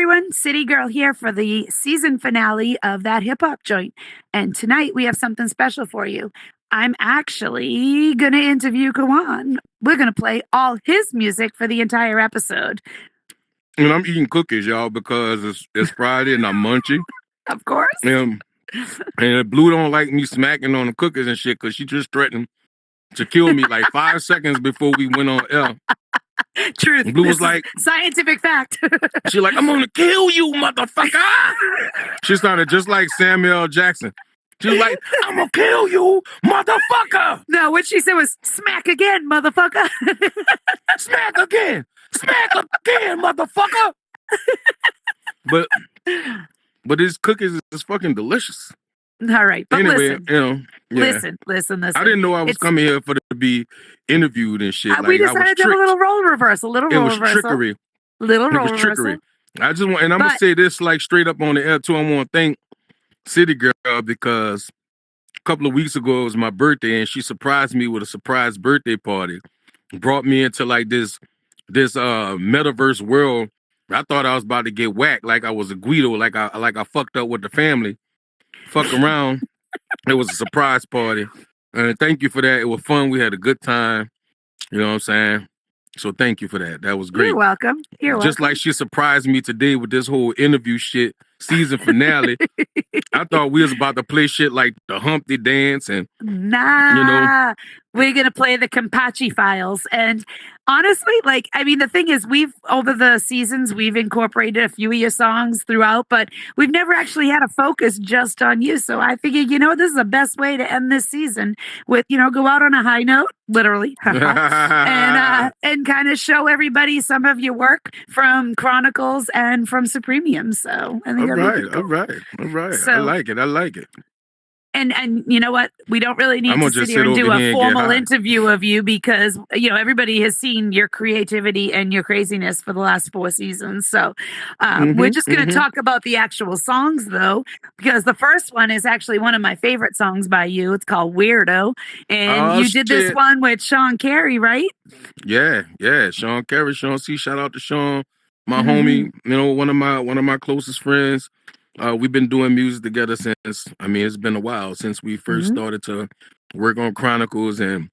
everyone. CityGirl here for the season finale of that hip hop joint. And tonight we have something special for you. I'm actually going to interview Koan. We're going to play all his music for the entire episode. And I'm eating cookies, y'all, because it's Friday and I'm munching. Of course. And Blue don't like me smacking on the cookies and shit because she just threatened to kill me like 5 seconds before we went on air. Truth. And Blue was like, scientific fact. she's like, I'm gonna kill you, motherfucker. She sounded just like Samuel L. Jackson. She was like, I'm gonna kill you, motherfucker. No, what she said was smack again, motherfucker. Smack again, motherfucker. But these cookies is fucking delicious. All right, but anyway, listen, listen. I didn't know I was coming here for to be interviewed and shit. We decided to have a little role reversal. It was trickery. I just want, and I'm gonna say this like straight up on the air too. I want to thank CityGirl because a couple of weeks ago it was my birthday and she surprised me with a surprise birthday party. Brought me into like this metaverse world. I thought I was about to get whacked, like I was a Guido, like I fucked up with the family. Fuck around. It was a surprise party. And thank you for that. It was fun. We had a good time. You know what I'm saying? So thank you for that. That was great. You're welcome. Just like she surprised me today with this whole interview shit, season finale. I thought we was about to play shit like the Humpty Dance and we're gonna play the Kenpachi Files. And honestly, like, I mean, the thing is, over the seasons we've incorporated a few of your songs throughout, but we've never actually had a focus just on you. So I figured, this is the best way to end this season with, go out on a high note, literally, and kind of show everybody some of your work from Chronicles and from Supremium. So I think all right. So, I like it. And you know what? We don't really need to sit here and do a formal interview of you because, everybody has seen your creativity and your craziness for the last 4 seasons. So we're just going to talk about the actual songs, though, because the first one is actually one of my favorite songs by you. It's called Weirdo. And you did this one with Sean Carey, right? Yeah. Sean Carey, Sean C. Shout out to Sean, my homie, one of my closest friends. We've been doing music together since, it's been a while since we first started to work on Chronicles, and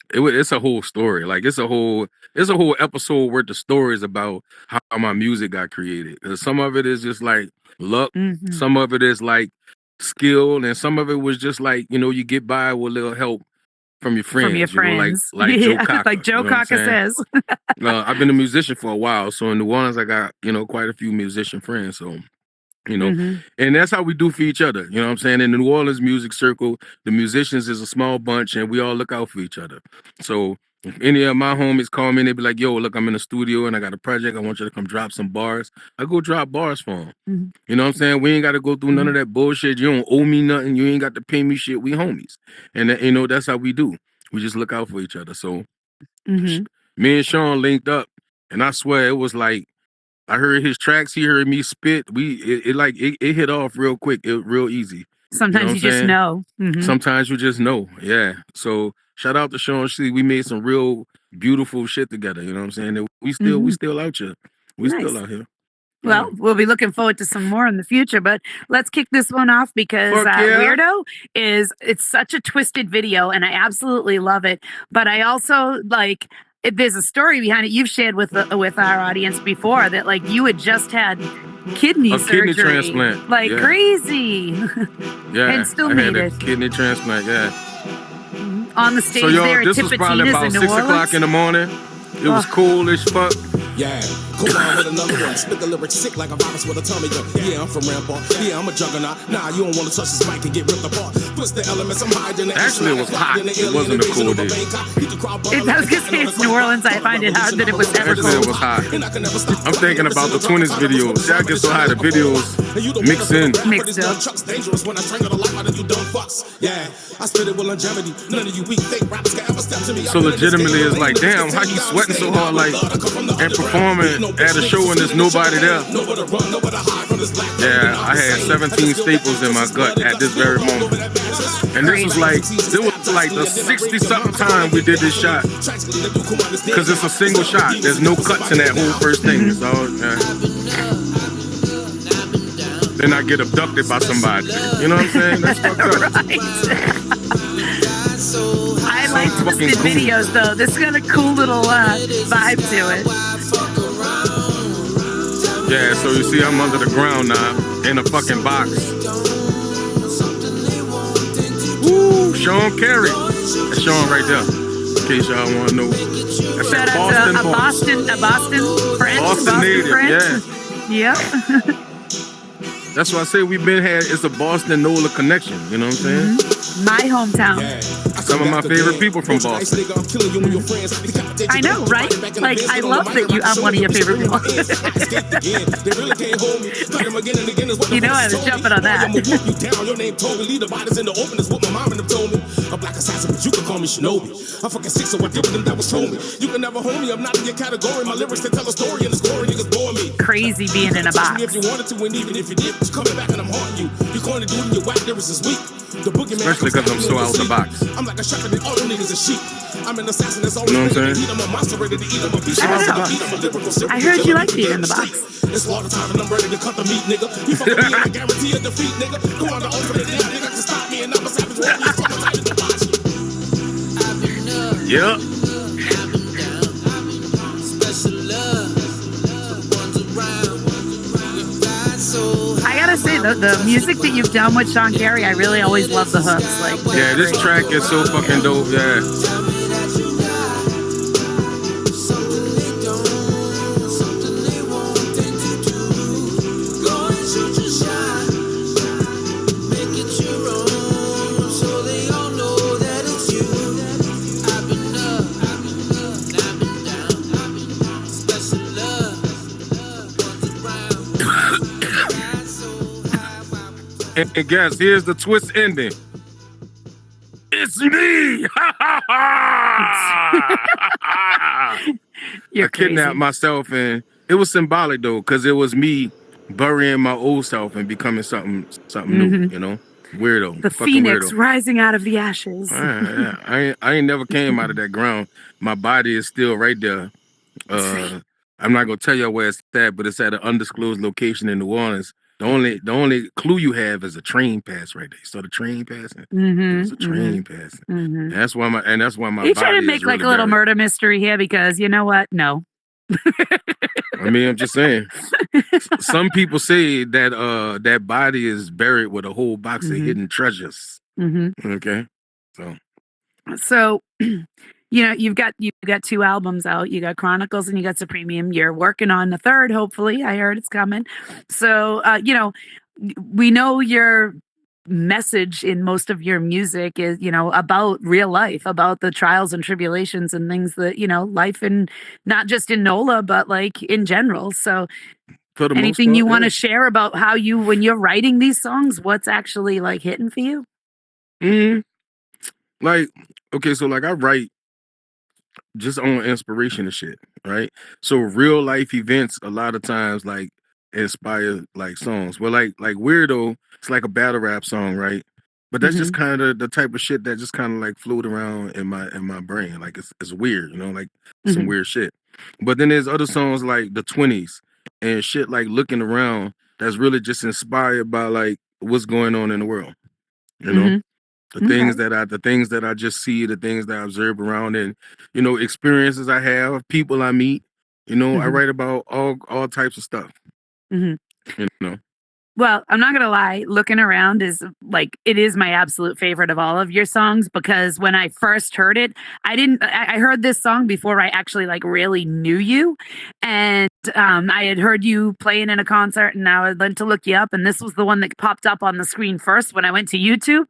it's a whole story. Like it's a whole episode worth of stories about how my music got created. Some of it is just like luck, some of it is like skill, and some of it was just like, you get by with a little help from your friends. Like Joe Cocker. Like Joe Cocker says. I've been a musician for a while, so in New Orleans I got, quite a few musician friends, so and that's how we do for each other. You know what I'm saying? In the New Orleans music circle, the musicians is a small bunch and we all look out for each other. So if any of my homies call me and they be like, yo, look, I'm in the studio and I got a project. I want you to come drop some bars. I go drop bars for them. You know what I'm saying? We ain't got to go through none of that bullshit. You don't owe me nothing. You ain't got to pay me shit. We homies. And that's how we do. We just look out for each other. So me and Sean linked up and I swear it was like, I heard his tracks. He heard me spit. It hit off real quick. Real easy. Sometimes you just know. Sometimes you just know. Yeah. So shout out to Sean C. We made some real beautiful shit together. You know what I'm saying? And we still out here. Still out here. Well, we'll be looking forward to some more in the future, but let's kick this one off because Weirdo it's such a twisted video and I absolutely love it. But I also there's a story behind it you've shared with our audience before that you had just had kidney surgery. Kidney transplant. Crazy. Yeah. And still made it. Kidney transplant, yeah. On the stage so, there at this was probably about 6 o'clock in the morning. It was cool as fuck. Yeah, Koan with another one. Spit the lyrics sick like a virus with a tummy gun. Yeah, I'm from Rampart. Yeah, I'm a juggernaut. Nah, you don't want to touch this mic and get ripped apart. Twist the elements, I'm hiding. Actually, it was hot. It wasn't a cool day. I was going to say it's New Orleans. I find it hard that it was ever cool. Actually, it was hot. I'm thinking about the 20s videos. See, I get so high, the videos mix in. Mixed up. So legitimately, it's like, damn, how you sweating so hard, and performing at a show and there's nobody there. Yeah, I had 17 staples in my gut at this very moment. And this was like the 60-something time we did this shot. Because it's a single shot. There's no cuts in that whole first thing. So, then I get abducted by somebody. You know what I'm saying? That's fucked up. Right. I like twisted cool. videos though. This got a cool little vibe to it. Yeah, so you see I'm under the ground now, in a fucking box. Woo, Sean Carey. That's Sean right there. In case y'all want to know. That's Shout that out Boston to a Boston friend. Boston native, friend. yeah. Yep. That's why I say we've been had. It's a Boston NOLA connection. You know what I'm saying? Mm-hmm. My hometown. Some of my favorite people from Boston. I know, right? Like, I love that I'm one of your favorite people. You know I was jumping on that. A black assassin, but you can call me Shinobi. I'm fucking sick, so I did what that was told me. You can never hold me, I'm not in your category. My lyrics to tell a story, and the story niggas bore me. Crazy being in a box. If you wanted to, and even if you did, it's coming back and I'm haunting you. You're going to do it in your whack lyrics is weak. The boogeyman, especially because I'm so out the box. I'm like a shepherd and all them niggas are sheep. I'm an assassin that's always you know what I'm saying? I'm a monster ready to eat them. I heard you like being in the box. It's slaughter time and I'm ready to cut the meat, nigga. You fucking me, I guarantee a defeat, nigga. Go on the ultimate nigga can stop me and I'm a savage warrior from the Titan to watch. Yep. I gotta say, the music that you've done with Sean Carey, I really always love the hooks. Like, yeah, this track is so fucking dope. Yeah. And guess, here's the twist ending. It's me! You're I kidnapped crazy. myself, and it was symbolic though, because it was me burying my old self and becoming something new, you know? Weirdo. The fucking phoenix weirdo. rising out of the ashes. Yeah. I ain't never came out of that ground. My body is still right there. I'm not gonna tell you where it's at, but it's at an undisclosed location in New Orleans. The only clue you have is a train pass right there. So the train passing. It's a train passing. And that's why my You body trying to make is like really a little buried. murder mystery here because you know what? No. I mean, I'm just saying. Some people say that that body is buried with a whole box of hidden treasures. Okay, so you know you've got 2 albums out. You got Chronicles and you got Supremium. You're working on the third. Hopefully, I heard it's coming. So you know, we know your message in most of your music is, you know, about real life, about the trials and tribulations and things that, you know, life in not just in NOLA, but like in general. So anything you want to share about how you, when you're writing these songs, what's actually like hitting for you? Like, okay, so like I write just on inspiration and shit, right? So real life events a lot of times like inspire like songs. Well, like Weirdo, it's like a battle rap song, right? But that's just kind of the type of shit that just kind of like float around in my brain. Like it's weird, you know, like some weird shit. But then there's other songs like the 20s and shit like Looking Around that's really just inspired by like what's going on in the world. You know? The things that I just see, the things that I observe around, and you know, experiences I have, people I meet. You know, I write about all types of stuff. You know. Well, I'm not gonna lie, Looking Around is like, it is my absolute favorite of all of your songs, because when I first heard it, I heard this song before I actually like really knew you. And I had heard you playing in a concert and I went to look you up, and this was the one that popped up on the screen first when I went to YouTube.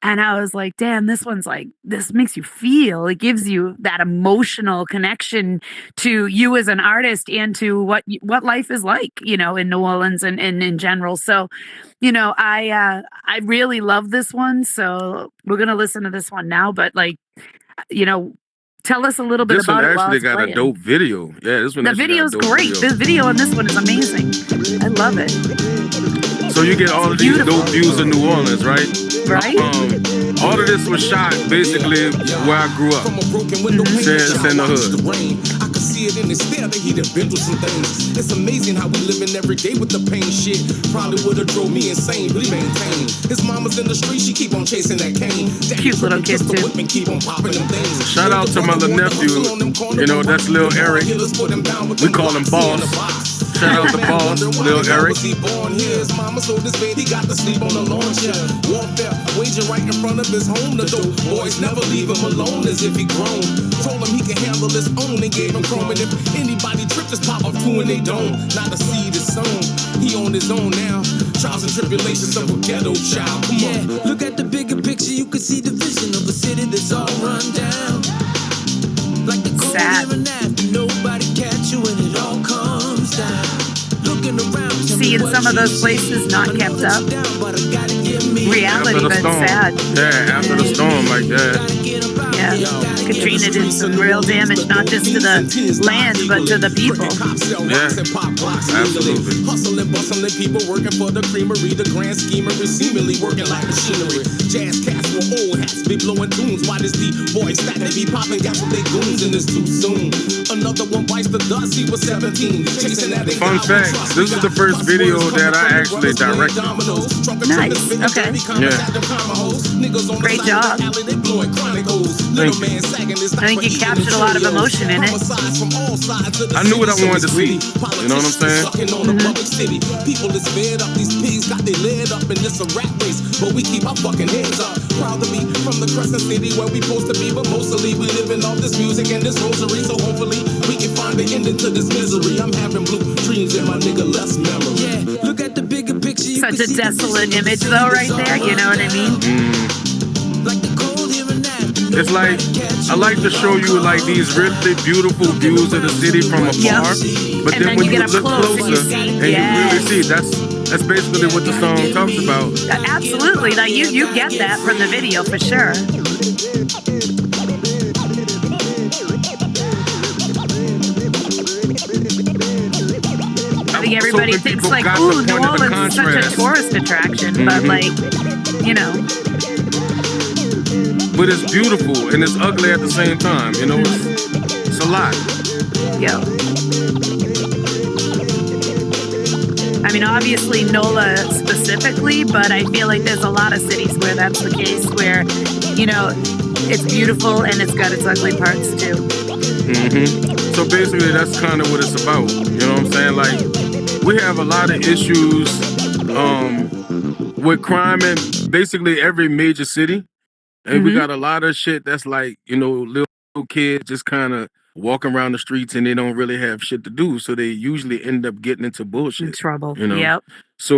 And I was like, damn, this one's like, this makes you feel, it gives you that emotional connection to you as an artist and to what life is like, you know, in New Orleans and in general. So, you know, I really love this one. So we're going to listen to this one now, but like, you know, tell us a little bit about it. This one actually got a dope video. Yeah, this one. The video's great. The video on this one is amazing. I love it. So you get all of these dope views in New Orleans, right? Right. All of this was shot basically where I grew up. It's in the hood. I could see it in his stare that he done been through some things. It's amazing how we living every day with the pain shit. Probably would've drove me insane, but he maintained. His mama's in the street, she keep on chasing that cane. Cute little kid too. Keep on popping them things. Shout out to my little nephew. You know, that's Lil Eric. We call him Boss. Shout out to Boss, Lil Eric. He born here, his mama sold his bed, he got to sleep on the lawn chair. Warfare waging right in front of his home. The dope boys never leave him alone as if he grown. Told him he can handle his own and gave him chrome. And if anybody trip, just pop off two and they don't. Not a seed is sown, he on his own now. Trials and tribulations of a ghetto child. Come on. Look at the bigger picture, you can see the vision of a city that's all run down. Like the cold Sad. here and after, nobody catch you when it all comes down. Looking around, Seeing some of those places not kept up. Reality, After the but storm. sad. Yeah, after the storm, like that. Yeah. Katrina did some real damage, not just to the land, but to the people. Yeah, absolutely. Hustling, bustling people working for the creamery, the grand schemery, seemingly working like machinery. Jazz cats with old hats, be blowing tunes. Why does the boy stack? They be popping gas with they goons, and it's too soon. Another one bites the dust. He was 17, chasing that. Fun fact: this is the first video that I actually directed. Nice. Okay. Yeah. Great job. Thank you. I think you captured a lot of emotion in it. I knew what I wanted to see. You know what I'm saying? People is fed up. These pigs got their lead up, and it's a rat race. But we keep our fucking heads up. Proud to be from the Crescent City where we supposed to be, but mostly we living off this music and this rosary. So hopefully we can find the ending to this misery. I'm having blue dreams in my nigga less memory. Yeah, look at the bigger picture. Such a desolate image, though, right there. You know what I mean? Like the cold here and after, It's like I like to show you like these really beautiful views of the city from afar, but And then then when you you get look up close and you closer see- and you really see that's basically what the song talks about. Absolutely. Like you get that from the video for sure. I think everybody hoping thinks people like, got ooh, the New point of the Orleans is such a contrast. tourist attraction, but like, you know, But it's beautiful and it's ugly at the same time. You know, it's a lot. yo. I mean, obviously NOLA specifically, but I feel like there's a lot of cities where that's the case, where, you know, it's beautiful and it's got its ugly parts too. So basically, that's kind of what it's about. You know what I'm saying? Like, we have a lot of issues with crime in basically every major city. And we got a lot of shit that's like, you know, little kids just kind of walking around the streets and they don't really have shit to do. So they usually end up getting into bullshit. In trouble. You know? Yep. So,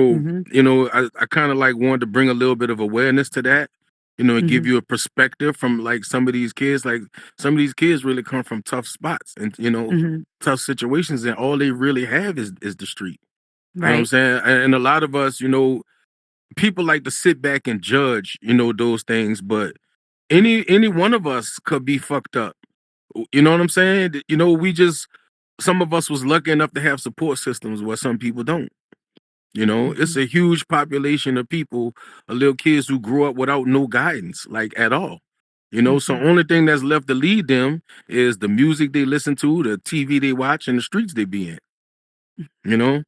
you know, I kind of like wanted to bring a little bit of awareness to that, you know, and give you a perspective from like some of these kids. Like some of these kids really come from tough spots and, you know, tough situations, and all they really have is the street. You know what I'm saying? And a lot of us, you know, people like to sit back and judge, you know, those things, but any one of us could be fucked up. You know what I'm saying? You know, some of us was lucky enough to have support systems where some people don't. You know, it's a huge population of people, little kids who grew up without no guidance, like at all. You know, so only thing that's left to lead them is the music they listen to, the TV they watch, and the streets they be in. You know,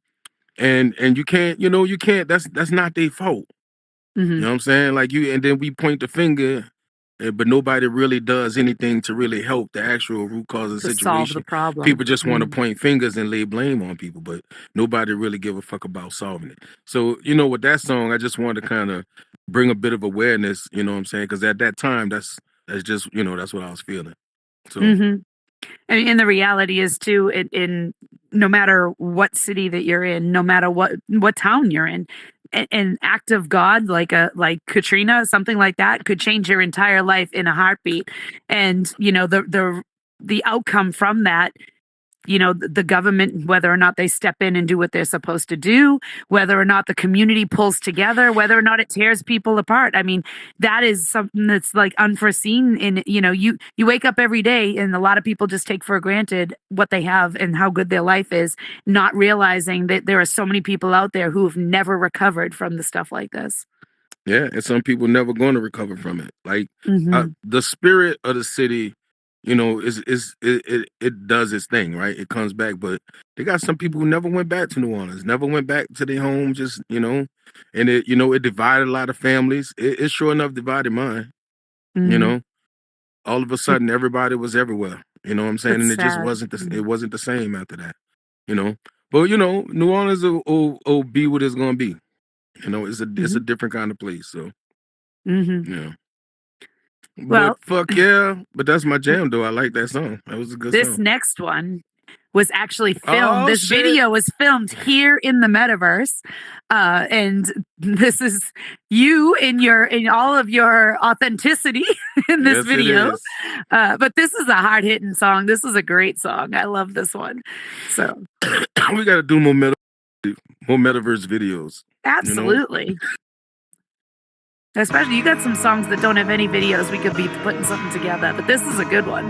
and you can't, that's not their fault. You know what I'm saying? Like and then we point the finger, but nobody really does anything to really help the actual root cause of the situation. Solve the problem. People just want to point fingers and lay blame on people, but nobody really give a fuck about solving it. So, you know, with that song, I just wanted to kind of bring a bit of awareness, you know what I'm saying? Because at that time, that's just, you know, that's what I was feeling. So, And the reality is too, in no matter what city that you're in, no matter what town you're in, an act of God like Katrina, something like that, could change your entire life in a heartbeat. And you know, the outcome from that, you know, the government, whether or not they step in and do what they're supposed to do, whether or not the community pulls together, whether or not it tears people apart. I mean, that is something that's like unforeseen. In, you know, you wake up every day and a lot of people just take for granted what they have and how good their life is, not realizing that there are so many people out there who have never recovered from the stuff like this. Yeah, and some people never going to recover from it. Like Mhm. the spirit of the city, it does its thing, right? It comes back, but they got some people who never went back to New Orleans, never went back to their home, just and it divided a lot of families. It sure enough divided mine. You Mhm. know, all of a sudden everybody was everywhere. You know what I'm saying? It's And it just sad. wasn't it wasn't the same after that. You know, but New Orleans will be what it's gonna be. It's a Mhm. different kind of place. So Mhm. yeah. But Well, fuck yeah. But that's my jam though. I like that song. That was a good this song. next one was actually filmed. Oh This shit. video was filmed here in the metaverse, and this is you in all of your authenticity in this Yes, it video. is. But this is a hard hitting song. This is a great song. I love this one. So We gotta do more metaverse videos. absolutely. Especially you got some songs that don't have any videos. We could be putting something together, but this is a good one.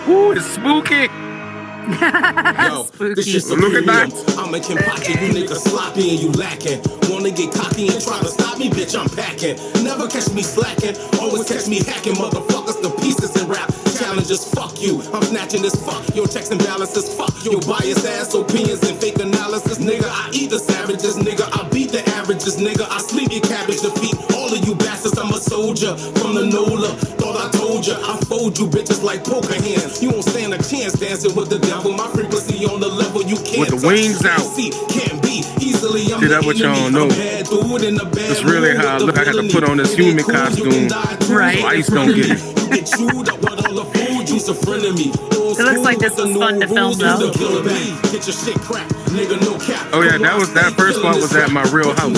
Ooh, it's spooky. Yo, this Spooky. shit's Look at that. I'm a Kenpachi, you niggas sloppy and you lacking. Wanna get cocky and try to stop me, bitch, I'm packing. Never catch me slacking, always catch me hacking. Motherfuckers, the pieces in rap. Challenges, fuck you. I'm snatching this fuck. Your checks and balances, fuck. Your biased ass opinions and fake analysis. Nigga, I eat the savages, nigga. I beat the averages, nigga. I sleep your cabbage, defeat all of you bastards. I'm a soldier from the NOLA. Thought I told ya, I fold you bitches like poker hands. You won't stand a chance dancing with the devil. My frequency on the level you can't With the wings out. see, can't be easily. I'm See, the that what y'all enemy. know. I'm bad dude in the bad That's really mood how I with look. the I got to villainy. put on this It ain't human cool, you costume can die too. Right. so ice don't get it. You get chewed up with all the food juice a friend of me. It looks like this was fun to film, though. Get your shit cracked, nigga, no cap. Oh yeah, that first part was at my real house.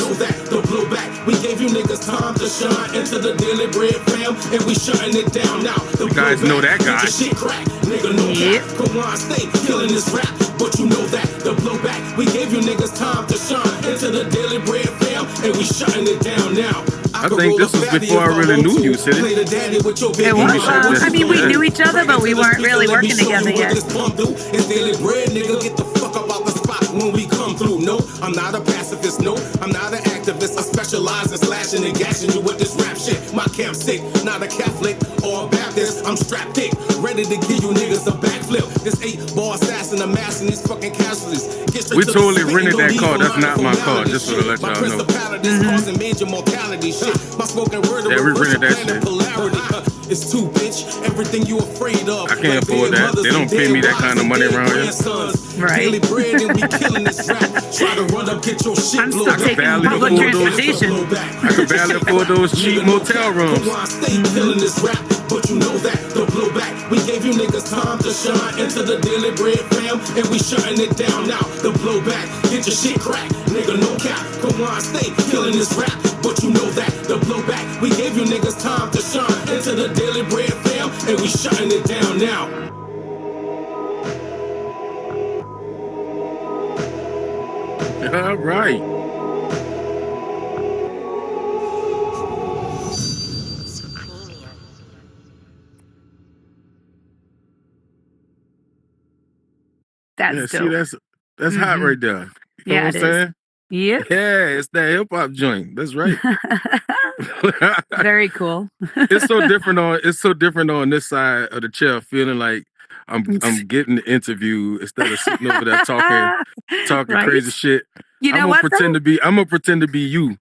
The blowback, we gave you niggas time to shine into the daily bread fam, and we shutting it down now. The You guys know that guy. Get your shit cracked, nigga, no Yep. cap. Koan stay killing this rap, but you know that. The blowback, we gave you niggas time to shine into the daily bread fam, and we shutting it down now. I think this was before I really knew you, City. It was. Yeah. I mean, we knew each other, but we weren't really working together yet. It's daily bread, nigga. Get the fuck up out the spot when we come through. No, I'm not a pacifist. No, I'm not an activist. I specialize in slashing and gashing you with this rap shit. My camp sick, not a Catholic or a Baptist. I'm strapped thick, ready to give you niggas a backflip. This 8-ball assassin amassing these fucking casualties. We totally rented that car. That's not my car, just to let y'all know. Causing major mortality shit. My spoken word Yeah, we rented that shit. polarity. It's too, bitch. Everything you afraid of. I can't afford that. They don't pay me that kind of money around here. Right. Daily bread and we killing this rap. Try to run up, get your shit I'm blown stuck up. taking Barely public afford those. transportation. I could barely afford those cheap motel rooms. Koan stay killing this rap, but you know that. The blowback, we gave you niggas time to shine into the daily bread fam, and we shutting it down now. The blowback, get your shit cracked, nigga, no cap. Koan stay killing this rap, but you know that. The blowback, we gave you niggas time to shine into the daily bread fam, and we shutting it down now. All right. That's Yeah, see, dope. that's hot right there. You know Yeah, what it I'm is. saying? Yep. Yeah, it's that hip hop joint. That's right. Very cool. It's so different on this side of the chair, feeling like I'm getting the interview instead of sitting over there talking Right? crazy shit. You know I'm what? gonna pretend to be you.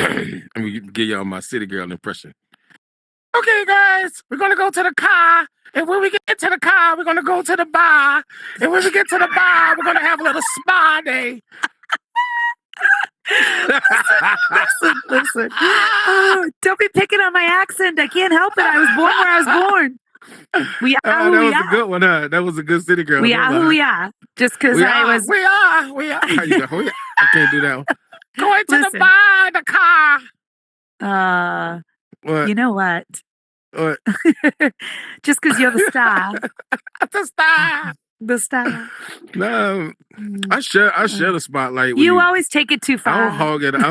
I'm gonna give y'all my city girl impression. Okay, guys, we're gonna go to the car, and when we get to the car, we're gonna go to the bar, and when we get to the bar, we're gonna have a little spa day. Listen. Oh, don't be picking on my accent. I can't help it. I was born where I was born. We are Oh, who that we was a are. good one, huh? That was a good city girl. We That are was who a- we are. Just because I was. We are. How you go? I can't do that one. Going to Listen. the bar, the car. What? You know what? What? Just because you're the star. The star. The star. No, I share the spotlight with You you. always take it too I far. don't hog it. I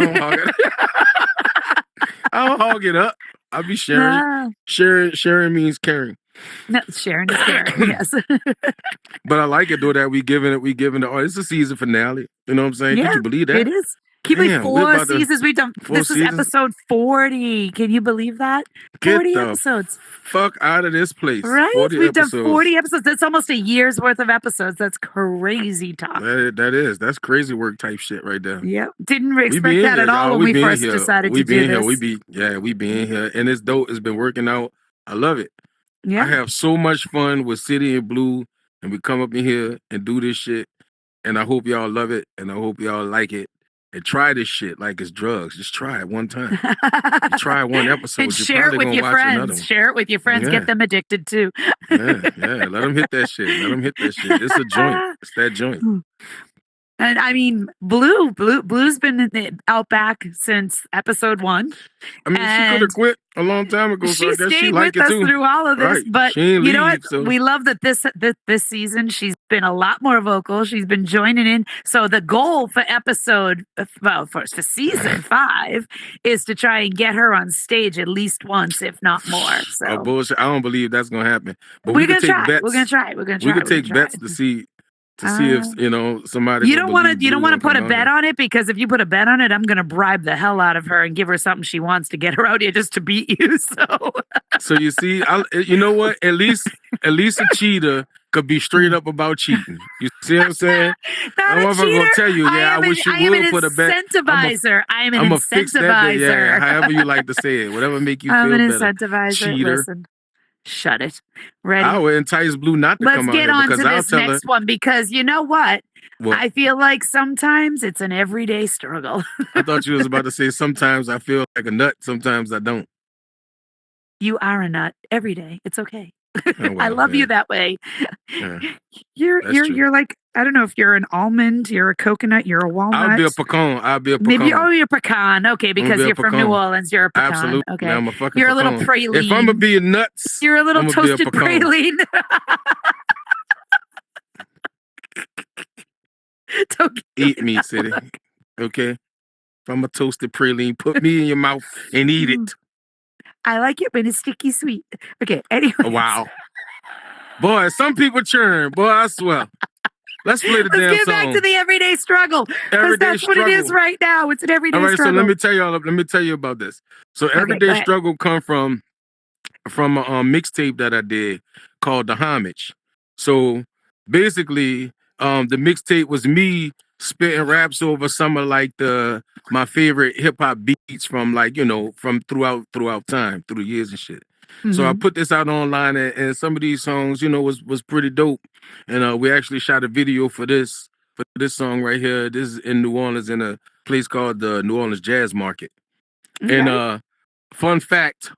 don't hog it up. I'll be sharing. No, Sharing means caring. no, Sharon is caring. Yes. But I like it though that we giving it. It's a season finale. You know what I'm saying? Yeah, Did you believe that? it is. Keep like Damn, we're 4 about to- seasons we've done. 4 This is seasons? episode 40. Can you believe that? Get 40 the episodes. Fuck out of this place. Right? 40 We've episodes. done 40 episodes. That's almost a year's worth of episodes. That's crazy talk. That's crazy work type shit right there. Yep. Didn't We expect be in that here, at all y'all. when we be in first here. decided we to be do in here. this. We be in here, and it's dope. It's been working out. I love it. Yeah. I have so much fun with City and Blue, and we come up in here and do this shit. And I hope y'all love it, and I hope y'all like it. And try this shit like it's drugs. Just try it one time. You try one episode. And you're share it probably with gonna your watch another friends. one. Share it with your friends. Yeah. Get them addicted too. Yeah. Let them hit that shit. It's a joint. It's that joint. And I mean, Blue's been out back since episode 1. I mean, she could And have quit a long time ago, so She I guess she stayed like with it us too. through all of this, Right. but She ain't you know leave, what? so- We love that this season she's been a lot more vocal. She's been joining in. So the goal for for season 5 is to try and get her on stage at least once, if not more. So Oh, bullshit. I don't believe that's gonna happen. But we're we gonna can take try. bets. We're gonna try. We're gonna try. We could We're take gonna bets try. to see if somebody. You don't want to put a bet on it, because if you put a bet on it, I'm going to bribe the hell out of her and give her something she wants to get her out here just to beat you. So So you see, you know what? At least a cheater could be straight up about cheating. You see what I'm saying? not I'm a not gonna cheater. tell you. Yeah, I wish you would put a bet. Incentivizer. I'm an I'm gonna fix that. incentivizer. Yeah, however you like to say it, whatever make you I'm feel an better. incentivizer. Cheater. Listen, shut it. Ready? I would entice Blue not to Let's come out get here on to because I'll this tell her. next one, because you know what? What? I feel like sometimes it's an everyday struggle. I thought you was about to say sometimes I feel like a nut, sometimes I don't. You are a nut every day. It's okay. Oh, I well, love you yeah. that way. Yeah. You're That's true. you're like, I don't know if you're an almond, you're a coconut, you're a walnut. I'll be a pecan. Maybe you're pecan. Okay, because be a you're from pecan. New Orleans. You're a pecan. Absolutely. Okay. I'm a fucking You're a little pecan. praline. If I'm gonna be a nuts, You're a little I'ma be a toasted pecan. praline. Don't eat me, City. Okay? If I'm a toasted praline, put me in your mouth and eat it. I like it when it's sticky sweet. Okay, anyway. Wow. Boy, some people churn. Boy, I swear. Let's play the damn Let's get song. back to the everyday struggle. Because Everyday that's what it is struggle. right now. It's an everyday All right, struggle. so let me tell you about this. So go everyday ahead. struggle come from a mixtape that I did called The Homage. So basically, the mixtape was me spitting raps over some of like my favorite hip hop beats from from throughout time, through the years and shit. So I Mhm. put this out online, and some of these songs, was pretty dope. And we actually shot a video for this song right here. This is in New Orleans, in a place called the New Orleans Jazz Market. Okay. And fun fact,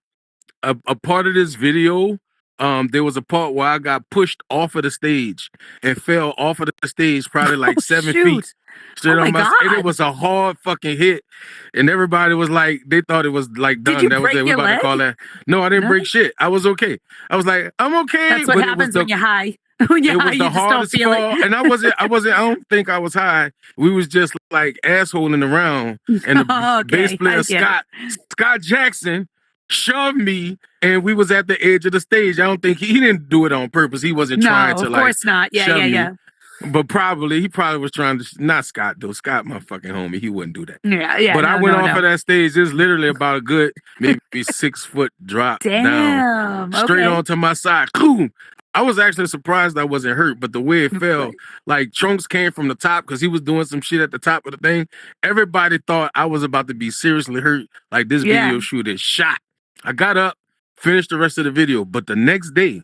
a part of this video, there was a part where I got pushed off of the stage and fell off of the stage probably like 7 shoot. feet. Straight Oh on my and God. it was a hard fucking hit. And everybody was like, they thought it was like done. you That was break it. We your about to call that. No, I didn't No? break shit. I was okay. I was like, I'm okay. That's what but happens it was when you're high. When you're it high, was you the just don't hardest feel fall, it. and I don't think I was high. We was just like assholing around, and the Okay, bass player I get Scott Jackson shoved me, and we was at the edge of the stage. I don't think he didn't do it on purpose. He wasn't No, trying to of like course not. Yeah, shove yeah, me. yeah. But he probably was trying to, not Scott though. Scott, my fucking homie, he wouldn't do that. Yeah, yeah. But I no, went no, off no. of that stage. It was literally about a good maybe 6 foot drop down, Damn. straight okay. onto my side. Boom. I was actually surprised I wasn't hurt, but the way it fell, like Trunks came from the top because he was doing some shit at the top of the thing. Everybody thought I was about to be seriously hurt, like this Yeah. video shoot is shot. I got up, finished the rest of the video, but that next day,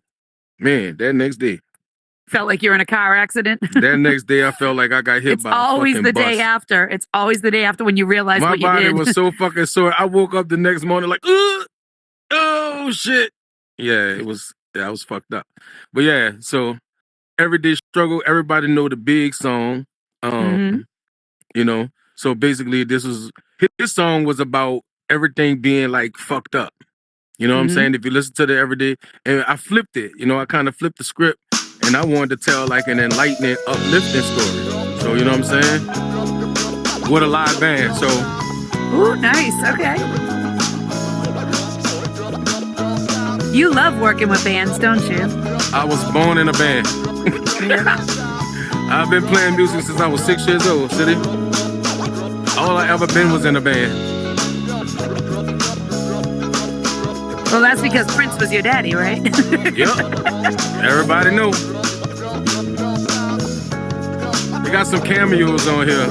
Felt like you're in a car accident. I felt like I got hit It's by a always fucking the bus. day after. It's always the day after when you realize My what you body did. was so fucking sore. I woke up the next morning like, oh shit. Yeah, I was fucked up. But yeah, so everyday struggle. Everybody know the big song. Mhm. So basically this song was about everything being like fucked up. You know what I'm Mhm. saying? If you listen to the everyday, and I flipped it, I kind of flipped the script, and I wanted to tell like an enlightening, uplifting story. So you know what I'm saying? With a live band. So Ooh, nice. Okay. You love working with bands, don't you? I was born in a band. I've been playing music since I was 6 years old, City. All I ever been was in a band. Well, that's because Prince was your daddy, right? Yep. Everybody know. They got some cameos on here.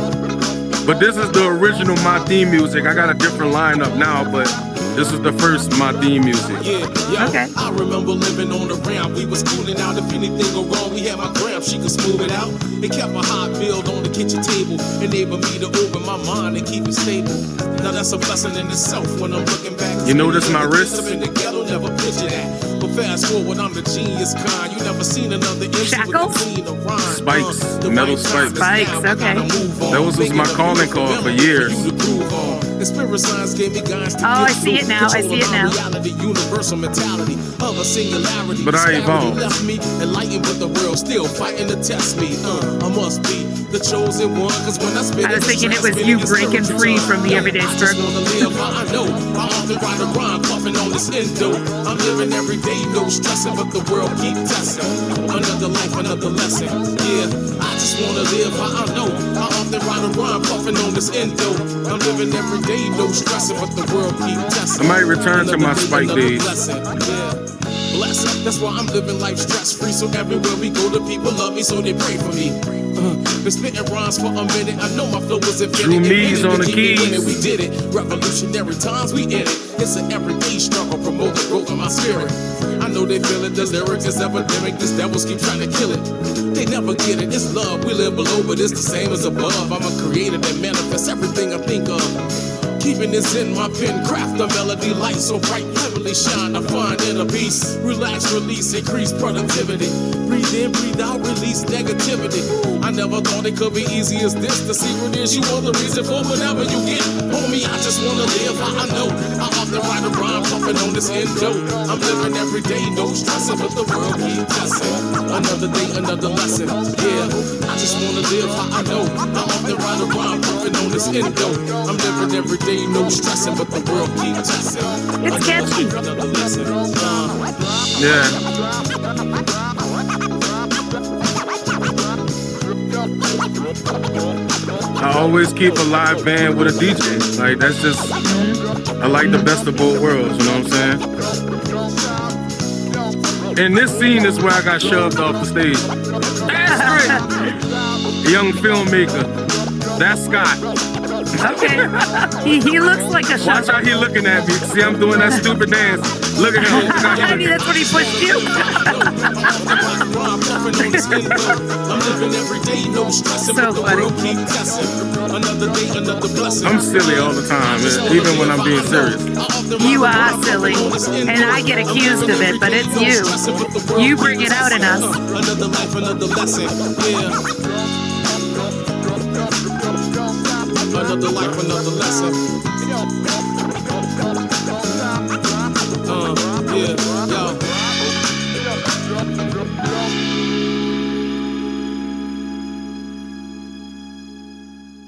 But this is the original My Theme music. I got a different lineup now, but this is the first My Theme music. Yeah. Okay. I remember living on the ramp. We was cooling out. If anything go wrong, we had my gram. She could smooth it out. It kept a hot build on the kitchen table, enable me to open my mind and keep it stable. Now that's a blessing in itself when I'm looking back. You notice my wrist? In the ghetto, never picture that. But fast forward, I'm the genius kind. You never seen another MC with a clean rhyme. Spikes, metal spikes. Spikes, okay. That was my calling card for years. The spirit signs gave me guys to I see it now. I see it now. Reality, universal mentality of a singularity. But I evolved. Left me enlightened, but the world still fighting to test me. I must be the chosen one, cause when I spit I was thinking it was you breaking free from the everyday struggle. I know I often ride a rhyme puffing on this endo. I'm living every day, no stressing, but the world keep testing. Another life, another lesson. Yeah, I just wanna live how I know. I often ride a rhyme puffing on this endo. I'm living every day, no stressing, but the world keep testing. I might return to my Spike days. Bless. That's why I'm living life stress free. So everywhere we go, the people love me, so they pray for me. Been spitting rhymes for a minute. I know my flow was Drew infinite. Mees on the keys. We did it. Revolutionary times, we in it. It's an everyday struggle, promote the growth of my spirit. I know they feel it. The lyrics is epidemic. This devils keep trying to kill it. They never get it. It's love. We live below, but it's the same as above. I'm a creator that manifests everything I think of. Keeping this in my pen, craft the melody light so bright, heavily shine. I find inner peace, relax, release, increase productivity. Breathe in, breathe out, release negativity. I never thought it could be easy as this. The secret is you are the reason for whatever you get. Homie, I just wanna live how I know. I often write a rhyme puffing on this endo. I'm living every day, no stressing, but the world keep testing. Another day, another lesson. Yeah, I just wanna live how I know. I often write a rhyme puffing on this endo. I'm living every day. No stressing, but the world keep testing. It's catchy. Yeah. I always keep a live band with a DJ. Like, that's just, I like the best of both worlds, you know what I'm saying? And this scene is where I got shoved off the stage. Astrid! Young filmmaker. That's Scott. Okay. He looks like a shot. Watch how he looking at me. See, I'm doing that stupid dance. Look at him. I mean, that's what he pushed you. So funny. I'm silly all the time, even when I'm being serious. You are silly, and I get accused of it, but it's you. You bring it out in us. Another life, another lesson. Yeah. Another life, another lesson. Yeah, yo.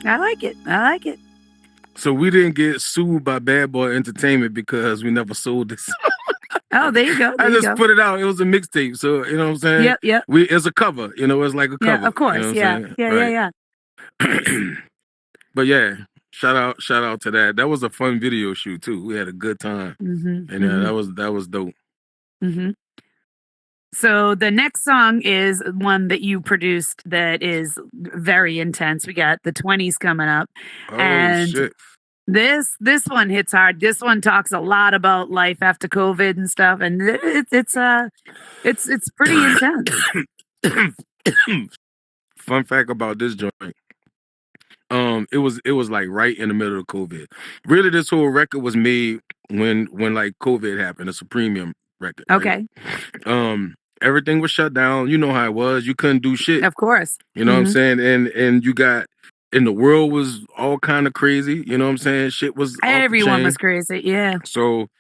I like it. I like it. So we didn't get sued by Bad Boy Entertainment because we never sold this. Oh, there you go. There I you just go. put it out. It was a mixtape, so you know what I'm saying. Yep. It's a cover. You know, it's like a cover. Yeah, of course. You know what Yeah. I'm saying? Yeah. But yeah, shout out to that. That was a fun video shoot too. We had a good time, and that was dope. Mm-hmm. So the next song is one that you produced that is very intense. We got the 20s coming up, Oh and shit! this one hits hard. This one talks a lot about life after COVID and stuff, and it's pretty intense. Fun fact about this joint. It was like right in the middle of COVID. Really, this whole record was made when like COVID happened. It's a premium record. Okay. Right? Everything was shut down. You know how it was. You couldn't do shit. Of course. You know what I'm saying? And you got, and the world was all kind of crazy. You know what I'm saying? Shit was Everyone was crazy. Yeah. So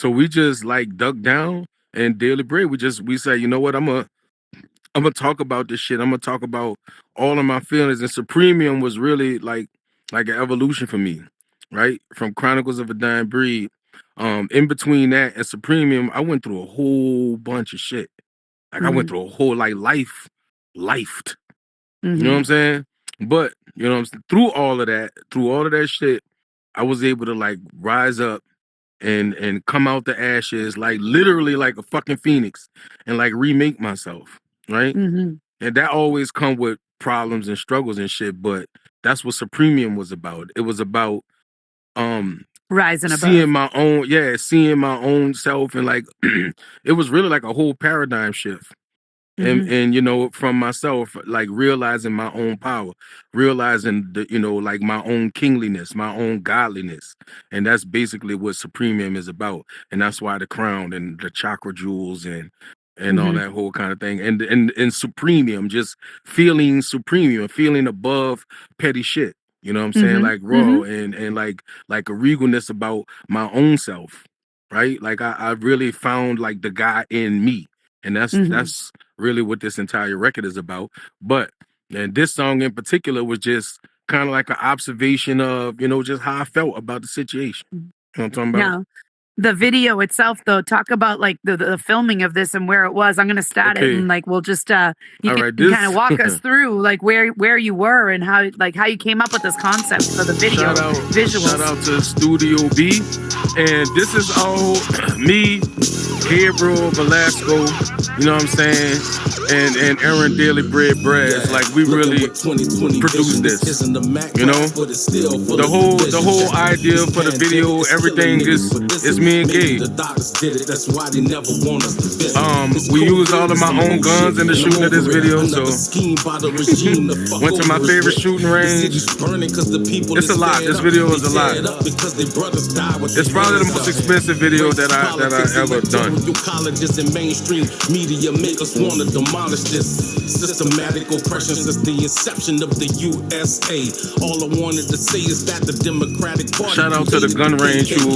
we just like dug down and daily bread. We said, you know what? I'm gonna talk about this shit. I'm gonna talk about all of my feelings. And Supremium was really like an evolution for me, right? From Chronicles of a Dying Breed. In between that and Supremium, I went through a whole bunch of shit. Like I went through a whole lifed. You know what I'm saying? But you know what I'm saying? Through all of that shit, I was able to like rise up and come out the ashes like literally like a fucking phoenix and like remake myself, right? Mhm. And that always come with problems and struggles and shit, but that's what Supremium was about. It was about Rising above. seeing my own self, and like it was really like a whole paradigm shift. And you know, from myself, like realizing my own power, realizing the, you know, like my own kingliness, my own godliness. And that's basically what Supremium is about. And that's why the crown and the chakra jewels and all that whole kind of thing. And Supremium, just feeling supremium, feeling above petty shit. You know what I'm saying? Like raw and like a regalness about my own self. Right? Like I really found like the guy in me. And that's really what this entire record is about. But and this song in particular was just kind of like an observation of, you know, just how I felt about the situation. You know what I'm talking about? Now, the video itself, though, talk about like the filming of this and where it was. I'm gonna start it and like we'll just you can kind of walk us through like where you were and how you came up with this concept for the video visuals. Shout out to Studio B. And this is all me, Gabriel Velasco, you know what I'm saying? And Aaron Daily Bread Brass. Like we really produced this. You know? The whole idea for the video, everything is me and Gabe. We used all of my own guns in the shooting of this video, so went to my favorite shooting range. It's a lot. This video is a lot. It's probably the most expensive video that I ever done. Colleges and mainstream media make us want to demolish this systematic oppression since the inception of the USA. All I wanted to say is that the Democratic Party. Shout out to the gun range who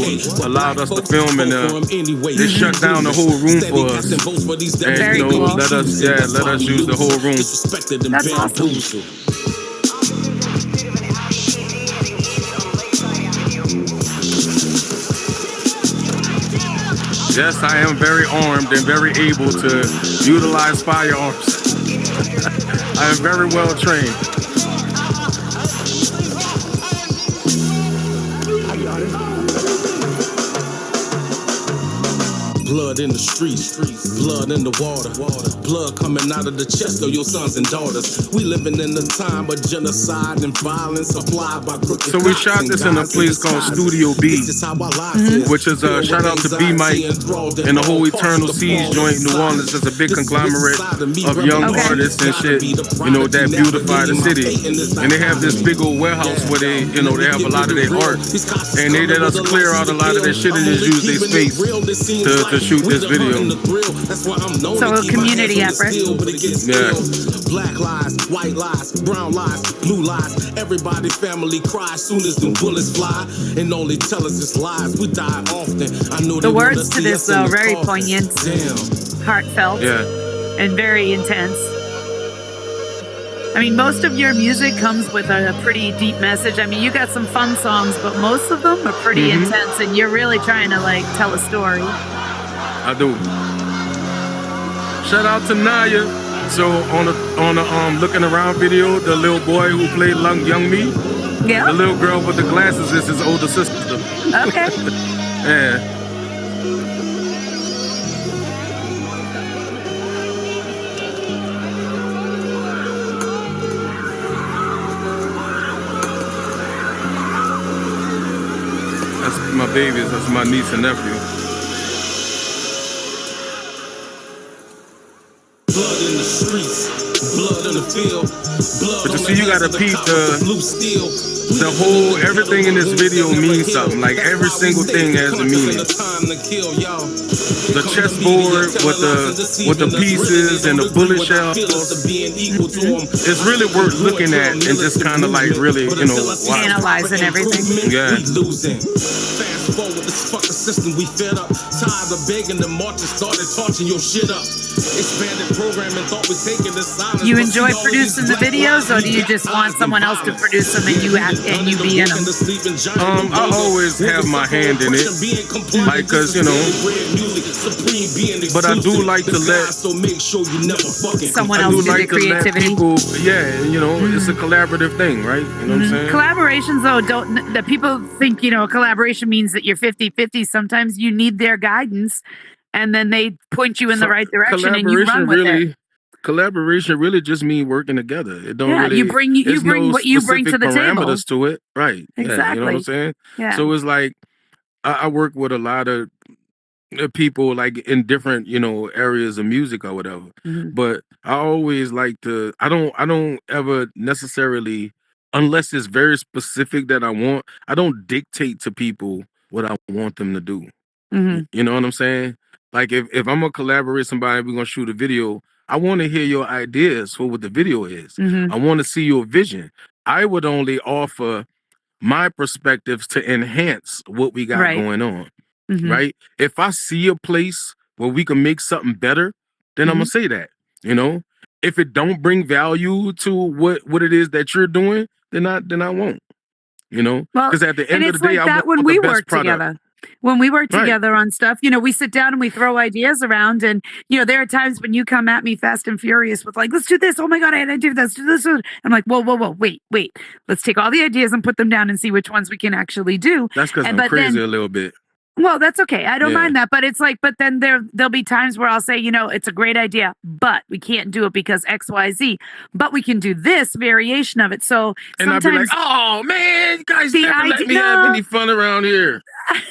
allowed us to film, and they shut down the whole room for us. And you know, let us use the whole room. That's awesome. Yes, I am very armed and very able to utilize firearms. I am very well trained. Blood in the streets, blood in the water, blood coming out of the chest of your sons and daughters. We living in a time of genocide and violence applied by crooked. So we shot this in a place called Studio B, which is a shout out to B Mike and the whole Eternal Seas joint in New Orleans. It's a big conglomerate of young artists and shit, you know, that beautify the city. And they have this big old warehouse where they have a lot of their art, and they let us clear out a lot of their shit and just use their space to shoot this video. So a community effort. Yeah. Black lies, white lies, brown lies, blue lies. Everybody family cries soon as the bullets fly. And all they tell us is lies. We die often. I know the words to this though very poignant, heartfelt, and very intense. I mean, most of your music comes with a pretty deep message. I mean, you got some fun songs, but most of them are pretty intense, and you're really trying to like tell a story. I do. Shout out to Naya. So on the looking around video, the little boy who played young me, the little girl with the glasses is his older sister. Okay. Yeah. That's my babies. That's my niece and nephew. Blood in the streets, blood in the field, blood. But you see, you gotta peep the whole everything in this video means something. Like every single thing has a meaning. The chessboard with the pieces and the bullet shells. It's really worth looking at and just kind of like really, you know, analyzing everything. Yeah. Fast forward, the fuck the system we fed up. Tired of begging the march and started torching your shit up. Expanded programming, thought we're taking the silence. You enjoy producing the videos, or do you just want someone else to produce them and you act and you be in them? I always have my hand in it, like, cause you know. But I do like to let someone else do the creativity. People, yeah, you know, it's a collaborative thing, right? You know what I'm saying? Collaborations, though, the people think, you know, collaboration means that you're 50-50. Sometimes you need their guidance, and then they point you in the right direction, and you run with it. Collaboration really just means working together. It don't really. You bring what you bring to the table. Parameters to it, right? Exactly. Yeah, you know what I'm saying? Yeah. So it's like I work with a lot of people like in different, you know, areas of music or whatever. But I always like to. I don't ever necessarily, unless it's very specific that I want. I don't dictate to people what I want them to do. You know what I'm saying? Like if I'm gonna collaborate with somebody, we're gonna shoot a video. I want to hear your ideas for what the video is. I want to see your vision. I would only offer my perspectives to enhance what we got going on. Right? If I see a place where we can make something better, then I'm gonna say that. You know, if it don't bring value to what it is that you're doing, then I won't. You know, because at the end of the day, I want the best product. Together. When we work together on stuff, you know, we sit down and we throw ideas around, and you know, there are times when you come at me fast and furious with like, let's do this. Oh my God, I had an idea. Let's do this. I'm like, whoa, wait. Let's take all the ideas and put them down and see which ones we can actually do. That's because I'm crazy a little bit. Well, that's okay. I don't mind that. But it's like, but then there'll be times where I'll say, you know, it's a great idea, but we can't do it because X, Y, Z. But we can do this variation of it. So and I'll be like, oh man, you guys never let me have any fun around here.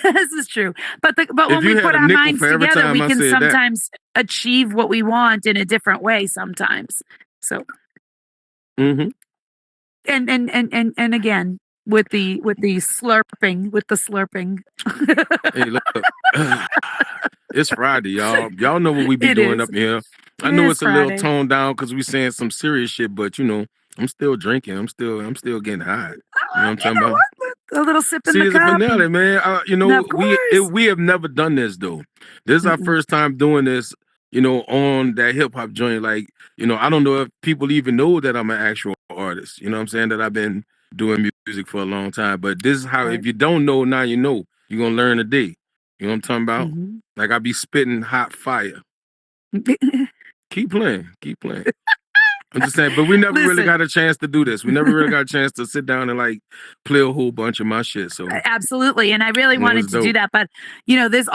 This is true. But when we put our minds together, we can sometimes achieve what we want in a different way sometimes. So and again, with the slurping. Hey, look, it's Friday, y'all. Y'all know what we be doing up here. I know it's a little toned down because we saying some serious shit, but you know, I'm still drinking. I'm still getting high. You know what I'm talking about? A little sip in the cup. See, it's a finale, man. You know, we have never done this though. This is our first time doing this. You know, on that hip hop joint. Like, you know, I don't know if people even know that I'm an actual artist. You know what I'm saying? That I've been doing music for a long time. But this is how, if you don't know, now you know. You're going to learn today. You know what I'm talking about? Like, I be spitting hot fire. Keep playing. I'm just saying, but we never really got a chance to do this. We never really got a chance to sit down and like play a whole bunch of my shit. So absolutely, and I really wanted to do that. But you know, there's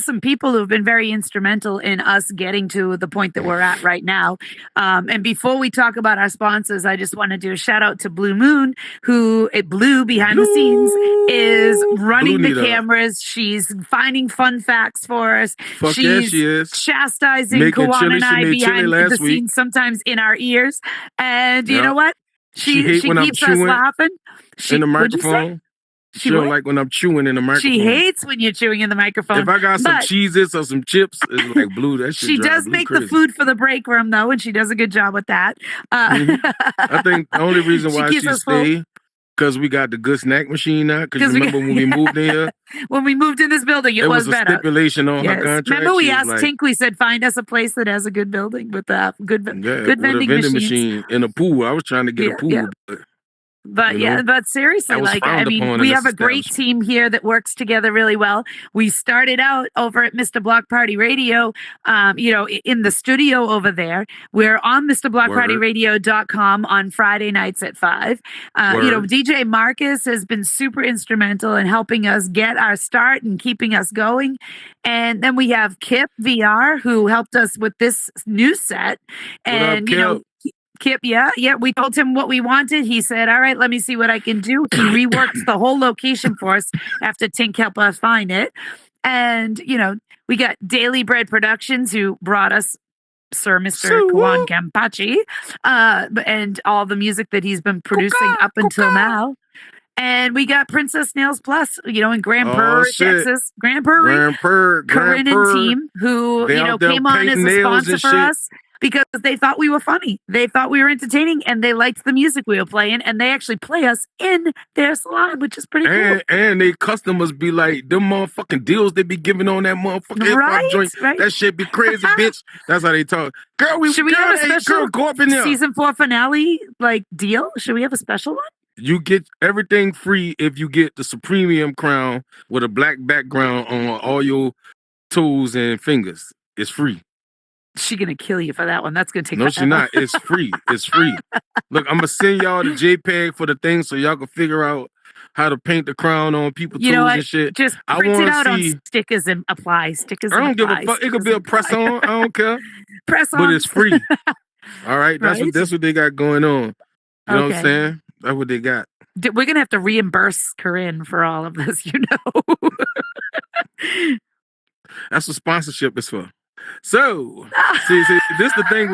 some people who've been very instrumental in us getting to the point that we're at right now. And before we talk about our sponsors, I just want to do a shout out to Blue Moon, who Blue behind the scenes is running the cameras. She's finding fun facts for us. She's she is chastising Koan and I behind the scenes sometimes in our ears, and you know what? She keeps us laughing. In the microphone. She don't like when I'm chewing in the microphone. She hates when you're chewing in the microphone. If I got some cheeses or some chips, it's like Blue. That shit. She does make the food for the break room though, and she does a good job with that. I think the only reason why she stay because we got the good snack machine now. Because remember when we moved in here? When we moved in this building, it was better. Stipulation on her contract. Remember we asked Tink, we said, find us a place that has a good building with a good vending machine in a pool. I was trying to get a pool. But but seriously, like, I mean, we have a great team here that works together really well. We started out over at Mr. Block Party Radio, you know, in the studio over there. We're on MrBlockPartyRadio.com on Friday nights at 5. You know, DJ Marcus has been super instrumental in helping us get our start and keeping us going. And then we have Kip VR, who helped us with this new set. And, you know, Kip, we told him what we wanted. He said, all right, let me see what I can do. He reworks the whole location for us after Tink helped us find it. And, you know, we got Daily Bread Productions, who brought us Mr. Koan Kenpachi, and all the music that he's been producing up until now. And we got Princess Nails Plus, you know, in Grand Prairie, Texas. Grand Prairie. Corinne and team, who, you know, came on as a sponsor for us. because they thought we were funny. They thought we were entertaining, and they liked the music we were playing, and they actually play us in their salon, which is pretty cool. And they customers be like, them motherfucking deals they be giving on that motherfucking hip-hop joint. Right. That shit be crazy, bitch. That's how they talk. Girl, Should we have a special go up in there. season 4 finale like deal? Should we have a special one? You get everything free if you get the Supremium crown with a black background on all your toes and fingers. It's free. She's gonna kill you for that one. That's gonna take. No, she's not. It's free. It's free. Look, I'm gonna send y'all the JPEG for the thing so y'all can figure out how to paint the crown on people's toes and shit. Just print it out on stickers and apply stickers. I don't give a fuck. It could be a press on. I don't care. Press on, but it's free. All right, that's what they got going on. You know what I'm saying? That's what they got. We're gonna have to reimburse Corinne for all of this, you know. That's what sponsorship is for. So, see, this the thing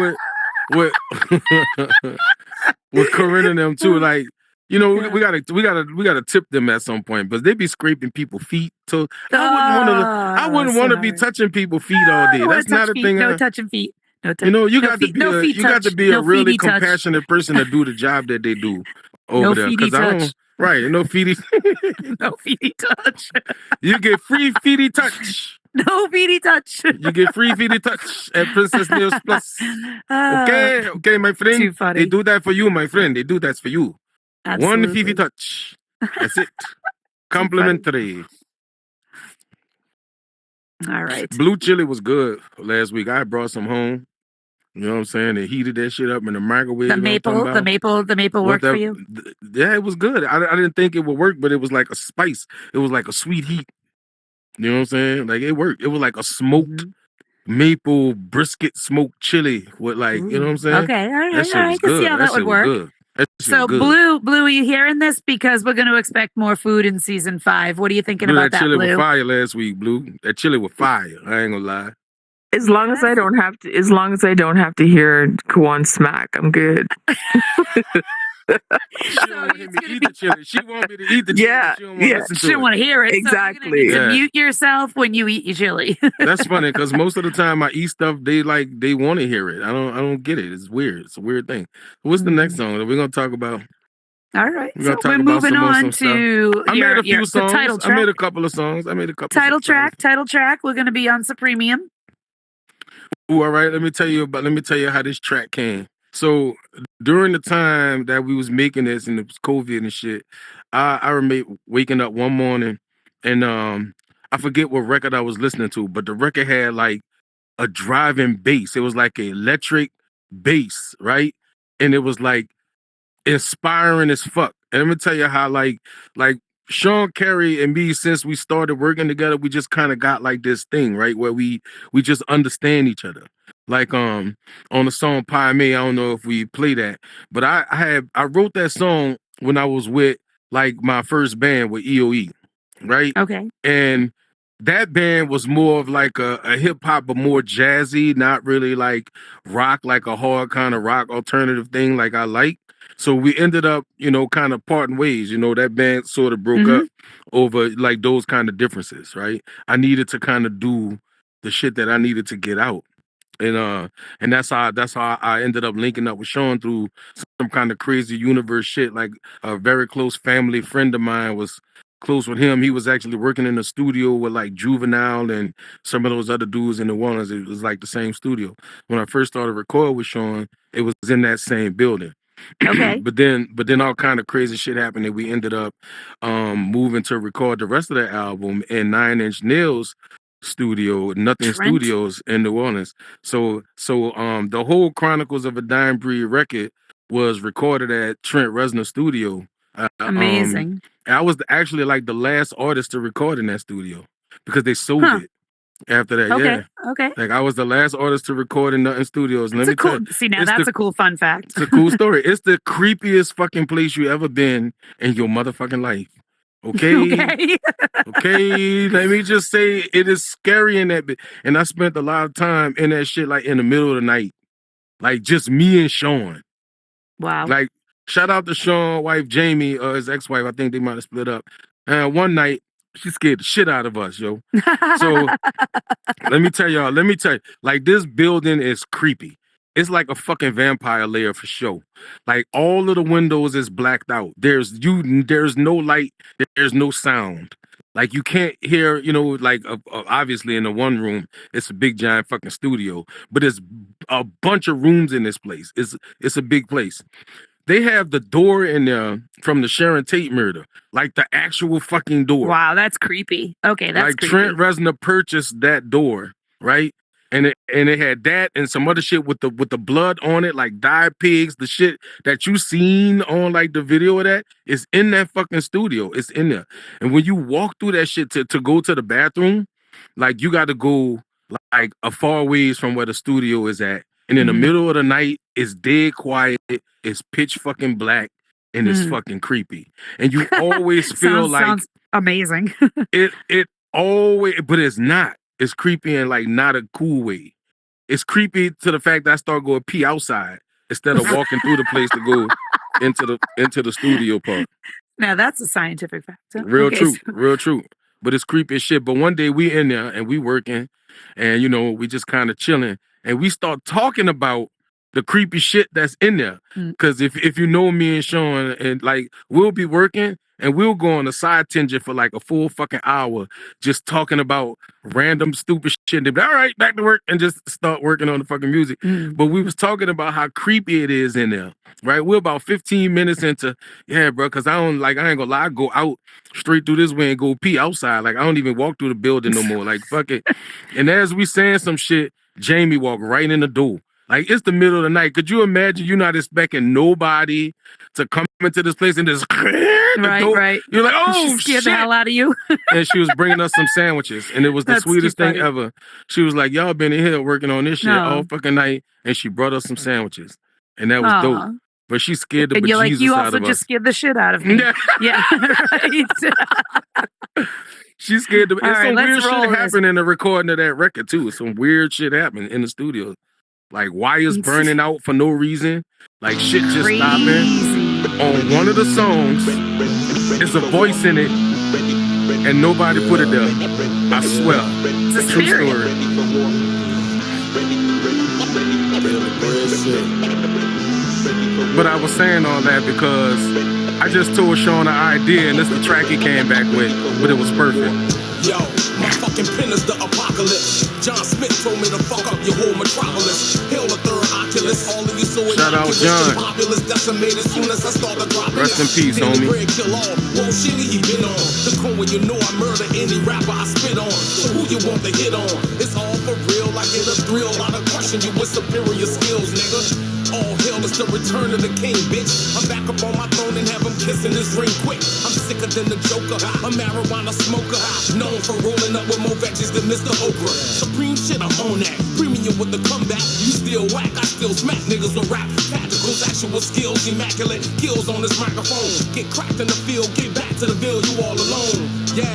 with Corinne and them too. Like, you know, we gotta tip them at some point, but they be scraping people's feet. So I wouldn't want to be touching people's feet all day. That's not a thing. No touching feet. You know, you got to be a really compassionate person to do the job that they do over there. Because I don't. Right, no feety. No feety touch. You get free feety touch. No feety touch. You get free feety touch at Princess Nails Plus. Okay, my friend. Too funny. They do that for you, my friend. They do that for you. Absolutely. One feety touch. That's it. Complimentary. All right. Blue chili was good last week. I brought some home. You know what I'm saying? They heated that shit up in the microwave. The maple worked for you? Yeah, it was good. I didn't think it would work, but it was like a spice. It was like a sweet heat. You know what I'm saying? Like, it worked. It was like a smoked maple brisket smoked chili with, like, you know what I'm saying? Okay, all right. That shit I was can good. see how that would work. So, Blue, are you hearing this? Because we're going to expect more food in season 5. What are you thinking about that, chili Blue? was fire last week, Blue. That chili was fire. I ain't gonna lie. As long as I don't have to hear Koan smack, I'm good. She don't want me to eat the chili. She want me to eat the chili. Yeah, She don't want to hear it. Exactly. So you're gonna need to mute yourself when you eat your chili. That's funny because most of the time I eat stuff they want to hear it. I don't get it. It's weird. It's a weird thing. What's the next song that we're gonna talk about? All right. So we're moving on to I made a few songs. The title track. I made a couple of songs. Title track. We're gonna be on Supremium. Ooh, all right. Let me tell you how this track came. So during the time that we was making this and it was COVID and shit, I remember waking up one morning and I forget what record I was listening to, but the record had like a driving bass. It was like an electric bass, right? And it was like inspiring as fuck. And let me tell you how like Sean Carey and me, since we started working together, we just kind of got like this thing, right? Where we just understand each other. Like on the song Pie Me, I don't know if we play that, but I wrote that song when I was with like my first band with EOE, right? Okay. And that band was more of like a hip hop, but more jazzy, not really like rock, like a hard kind of rock alternative thing like I like. So we ended up, you know, kind of parting ways. You know, that band sort of broke up over like those kind of differences, right? I needed to kind of do the shit that I needed to get out. And that's how I ended up linking up with Sean through some kind of crazy universe shit. Like a very close family friend of mine was close with him. He was actually working in a studio with like Juvenile and some of those other dudes in New Orleans. It was like the same studio. When I first started recording with Sean, it was in that same building. Okay. but then all kind of crazy shit happened and we ended up moving to record the rest of the album in 9 Inch Nails studio, Nothing Trent? Studios in New Orleans. So the whole Chronicles of a Dying Breed record was recorded at Trent Reznor Studio. Amazing. I was actually like the last artist to record in that studio because they sold it after that. Okay. Yeah. Okay. Like I was the last artist to record in Nothing Studios. And That's a cool fun fact. It's a cool story. It's the creepiest fucking place you ever been in your motherfucking life. Okay. Okay. Let me just say it is scary in that bit. And I spent a lot of time in that shit, like in the middle of the night. Like just me and Sean. Wow. Like, shout out to Sean's wife, Jamie, or his ex-wife. I think they might have split up. And one night, she scared the shit out of us, yo. So let me tell you, like this building is creepy. it's like a fucking vampire lair for sure. Like all of the windows is blacked out. There's no light, there's no sound. Like you can't hear, like obviously in the one room, it's a big giant fucking studio, but it's a bunch of rooms in this place. It's a big place. They have the door in there from the Sharon Tate murder, like the actual fucking door. Wow, that's creepy. Okay, that's like creepy. Trent Reznor purchased that door, right? And it had that and some other shit with the blood on it, like dyed pigs. The shit that you seen on like the video of that is in that fucking studio. It's in there. And when you walk through that shit to go to the bathroom, like you got to go like a far ways from where the studio is at. And in the middle of the night, it's dead quiet. It's pitch fucking black, and it's fucking creepy. And you always feel sounds amazing. it always, but it's not. It's creepy in like not a cool way. It's creepy to the fact that I start going pee outside instead of walking through the place to go into the studio part. Now that's a scientific fact. Real true. But it's creepy as shit. But one day we in there and we working, and we just kind of chilling, and we start talking about the creepy shit that's in there. Because if you know me and Sean, and like we'll be working and we'll go on a side tangent for like a full fucking hour just talking about random stupid shit. And be, all right, back to work, and just start working on the fucking music. But we was talking about how creepy it is in there, right? We're about 15 minutes into, yeah, bro, because I ain't gonna lie, I go out straight through this way and go pee outside. Like I don't even walk through the building no more. Like fuck it. And as we saying some shit, Jamie walked right in the door. Like it's the middle of the night. Could you imagine you're not expecting nobody to come into this place and just right. You're like, oh, she scared shit. the hell out of you. And she was bringing us some sandwiches, and it was the sweetest thing ever. She was like, y'all been in here working on this shit all fucking night, and she brought us some sandwiches, and that was dope. But she scared the bejesus out of us. And you're like, you also just scared the shit out of me. Yeah, right. She scared the. And some weird shit happened this. in the recording of that record too. Some weird shit happened in the studio. Like wires burning out for no reason. Like shit just stopping. On one of the songs, there's a voice in it, and nobody put it there. I swear. It's a true story. But I was saying all that because I just told Sean an idea, and this is the track he came back with, but it was perfect. Yo, my fucking pen is the apocalypse. John Smith told me to fuck up your whole metropolis. Hail the third Oculus. All of you so shout out John. Populous decimated soon as I start to drop. Rest in peace, homie. Kill all. Whoa, shit, he been on the cone where you know I murder any rapper I spit on. So who you want to hit on? It's all for real. I get a thrill. I don't question you with superior skills, nigga. All hell is the return of the king, bitch. I'm back up on my throne and have him kissing this ring quick. I'm sicker than the Joker, a marijuana smoker. Known for rolling up with more veggies than Mr. Okra. Supreme shit, I'm on that. Premium with the comeback. You still whack, I still smack niggas with rap. Tacticals, actual skills, immaculate kills on this microphone. Get cracked in the field, get back to the bill, you all alone. Yeah,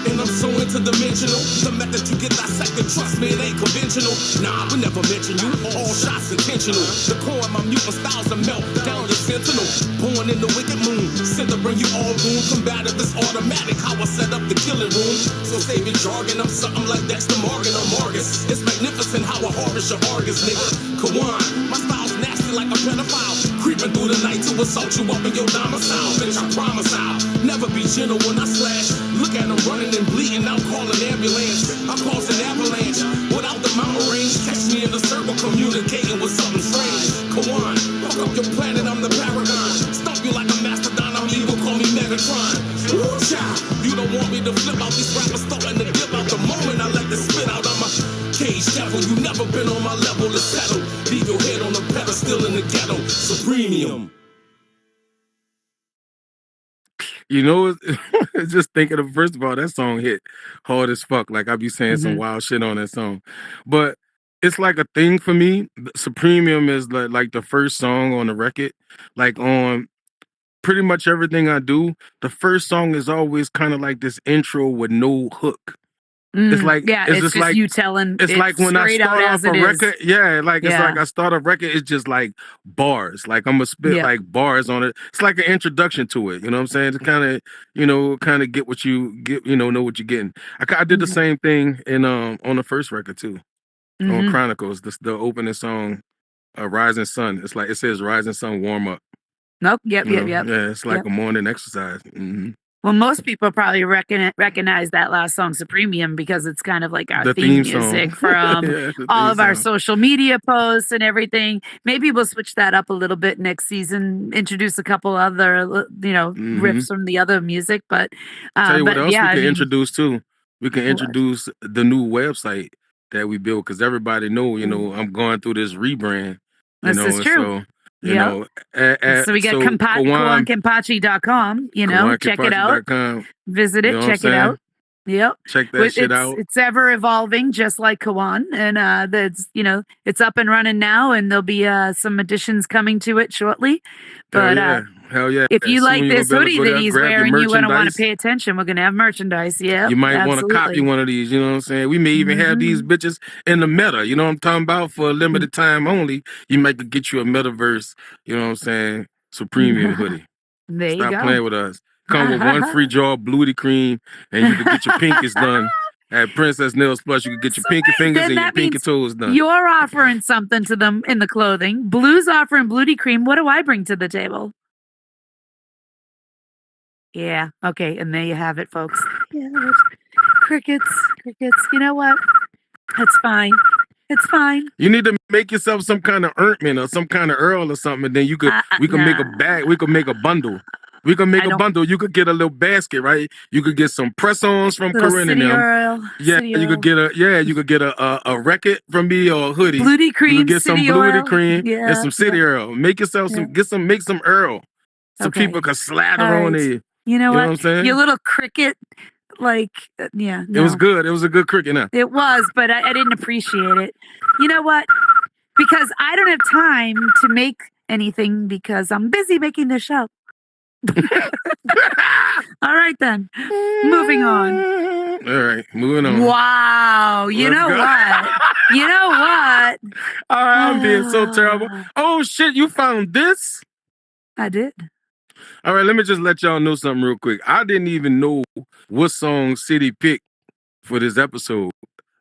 and I'm so interdimensional. The method you get dissected, trust me, it ain't conventional. Nah, we never mention you. All shots intentional. The core of my mutant styles are melt down the sentinel. Born in the wicked moon, sent to bring you all doom. Combative is automatic, how I set up the killing room. So save your jargon, I'm something like Dexter Morgan or Margus. It's magnificent how I harvest your organs, nigga. Koan, my style's nasty like a pedophile. Creeping through the night to assault you up in your domicile. Bitch, I promise I'll never be gentle when I slash. Look at them running and bleeding out, call an ambulance. I cause an avalanche without the mountain range. Catch me in the circle communicating with something strange. Koan, fuck up your planet, I'm the paragon. Stomp you like a mastodon, I'm evil, call me Megatron. Ooh-cha, you don't want me to flip out, these rappers starting to give out the moment I let this spit out. I'm a cage devil, you never been on my level to settle. Leave your head on a pedestal in the ghetto. Supremium. Just thinking of, first of all, that song hit hard as fuck. Like I be saying some wild shit on that song. But it's like a thing for me. Supremium is like the first song on the record. Like on pretty much everything I do, the first song is always kind of like this intro with no hook. It's like it's just like you telling. It's like when I start off a record. It's like I start a record. It's just like bars. Like I'm gonna spit like bars on it. It's like an introduction to it. You know what I'm saying? To kind of get what you get. Know what you're getting. I did the same thing in on the first record too. On Chronicles, the opening song. a rising sun. It's like it says rising sun warm up. Nope. Yep. You know? Yep. Yeah, it's like Yep. a morning exercise. Well, most people probably recognize that last song, Supremium, because it's kind of like our The theme theme song. music from Yeah, the all theme of our song. social media posts and everything. Maybe we'll switch that up a little bit next season, introduce a couple other, riffs from the other music. But, Tell you what else yeah, we I can mean, introduce too. We can what? introduce the new website that we built because everybody know, I'm going through this rebrand. This is And true. so Yep. So we got Koan KoanKenpachi.com, check it out. Kenpachi.com. Visit it, check it out. Yep. Check that shit out. It's ever evolving, just like Koan, and it's up and running now, and there'll be some additions coming to it shortly. But Hell yeah. if you like this hoodie that he's wearing, you're gonna want to merchandise. pay attention. We're gonna have merchandise. Yeah, You might want to copy one of these, you know what I'm saying? We may even have these bitches in the meta, you know what I'm talking about? For a limited time only. You might could get you a metaverse, you know what I'm saying? Supremium hoodie. There you Stop go. playing with us. Come with one free jar of Bluey Cream, and you can get your pinkies done. At Princess Nails Plus, you can get your pinky fingers Then and your that pinky means toes done. You're offering something to them in the clothing. Blue's offering Bluey Cream. What do I bring to the table? Yeah. Okay. And there you have it, folks. Yeah. Crickets. You know what? That's fine. It's fine. You need to make yourself some kind of ointment or some kind of Earl or something, and then we could make a bag. We could make a bundle. We can make a bundle. You could get a little basket, right? You could get some press-ons from Corinne and them. Yeah, you could get a record from me or a hoodie. Bluey Cream. You could get some Bluey Cream yeah, and some City Earl. Make yourself make some Earl. So people can slather on it. You know what I'm saying? Your little cricket, It was good. It was a good cricket now. It was, but I didn't appreciate it. You know what? Because I don't have time to make anything because I'm busy making the show. All right, then. Moving on. All right, moving on. Wow. You know what? I'm being so terrible. Oh, shit, you found this? I did. All right, let me just let y'all know something real quick. I didn't even know what song City picked for this episode.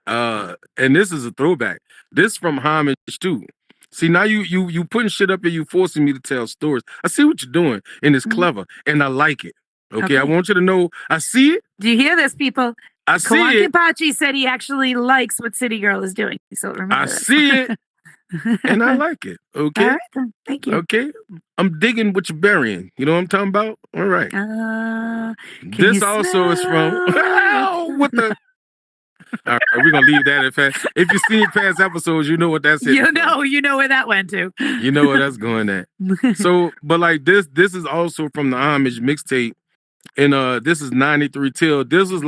And this is a throwback. This from Homage too. See, now you putting shit up and you forcing me to tell stories. I see what you're doing, and it's clever, and I like it. Okay, I want you to know I see it. Do you hear this, people? I see Koan it. Kenpachi said he actually likes what CityGirl is doing. So remember I that. see it, and I like it. Okay. All right, then. Thank you. Okay. I'm digging what you're burying. You know what I'm talking about? All right. This also is from what the. All right, we're gonna leave that in fact. If you've seen past episodes, you know what that's it. You know where that went to. You know where that's going at. So, but like this is also from the Homage mixtape, and this is 93 Till. This is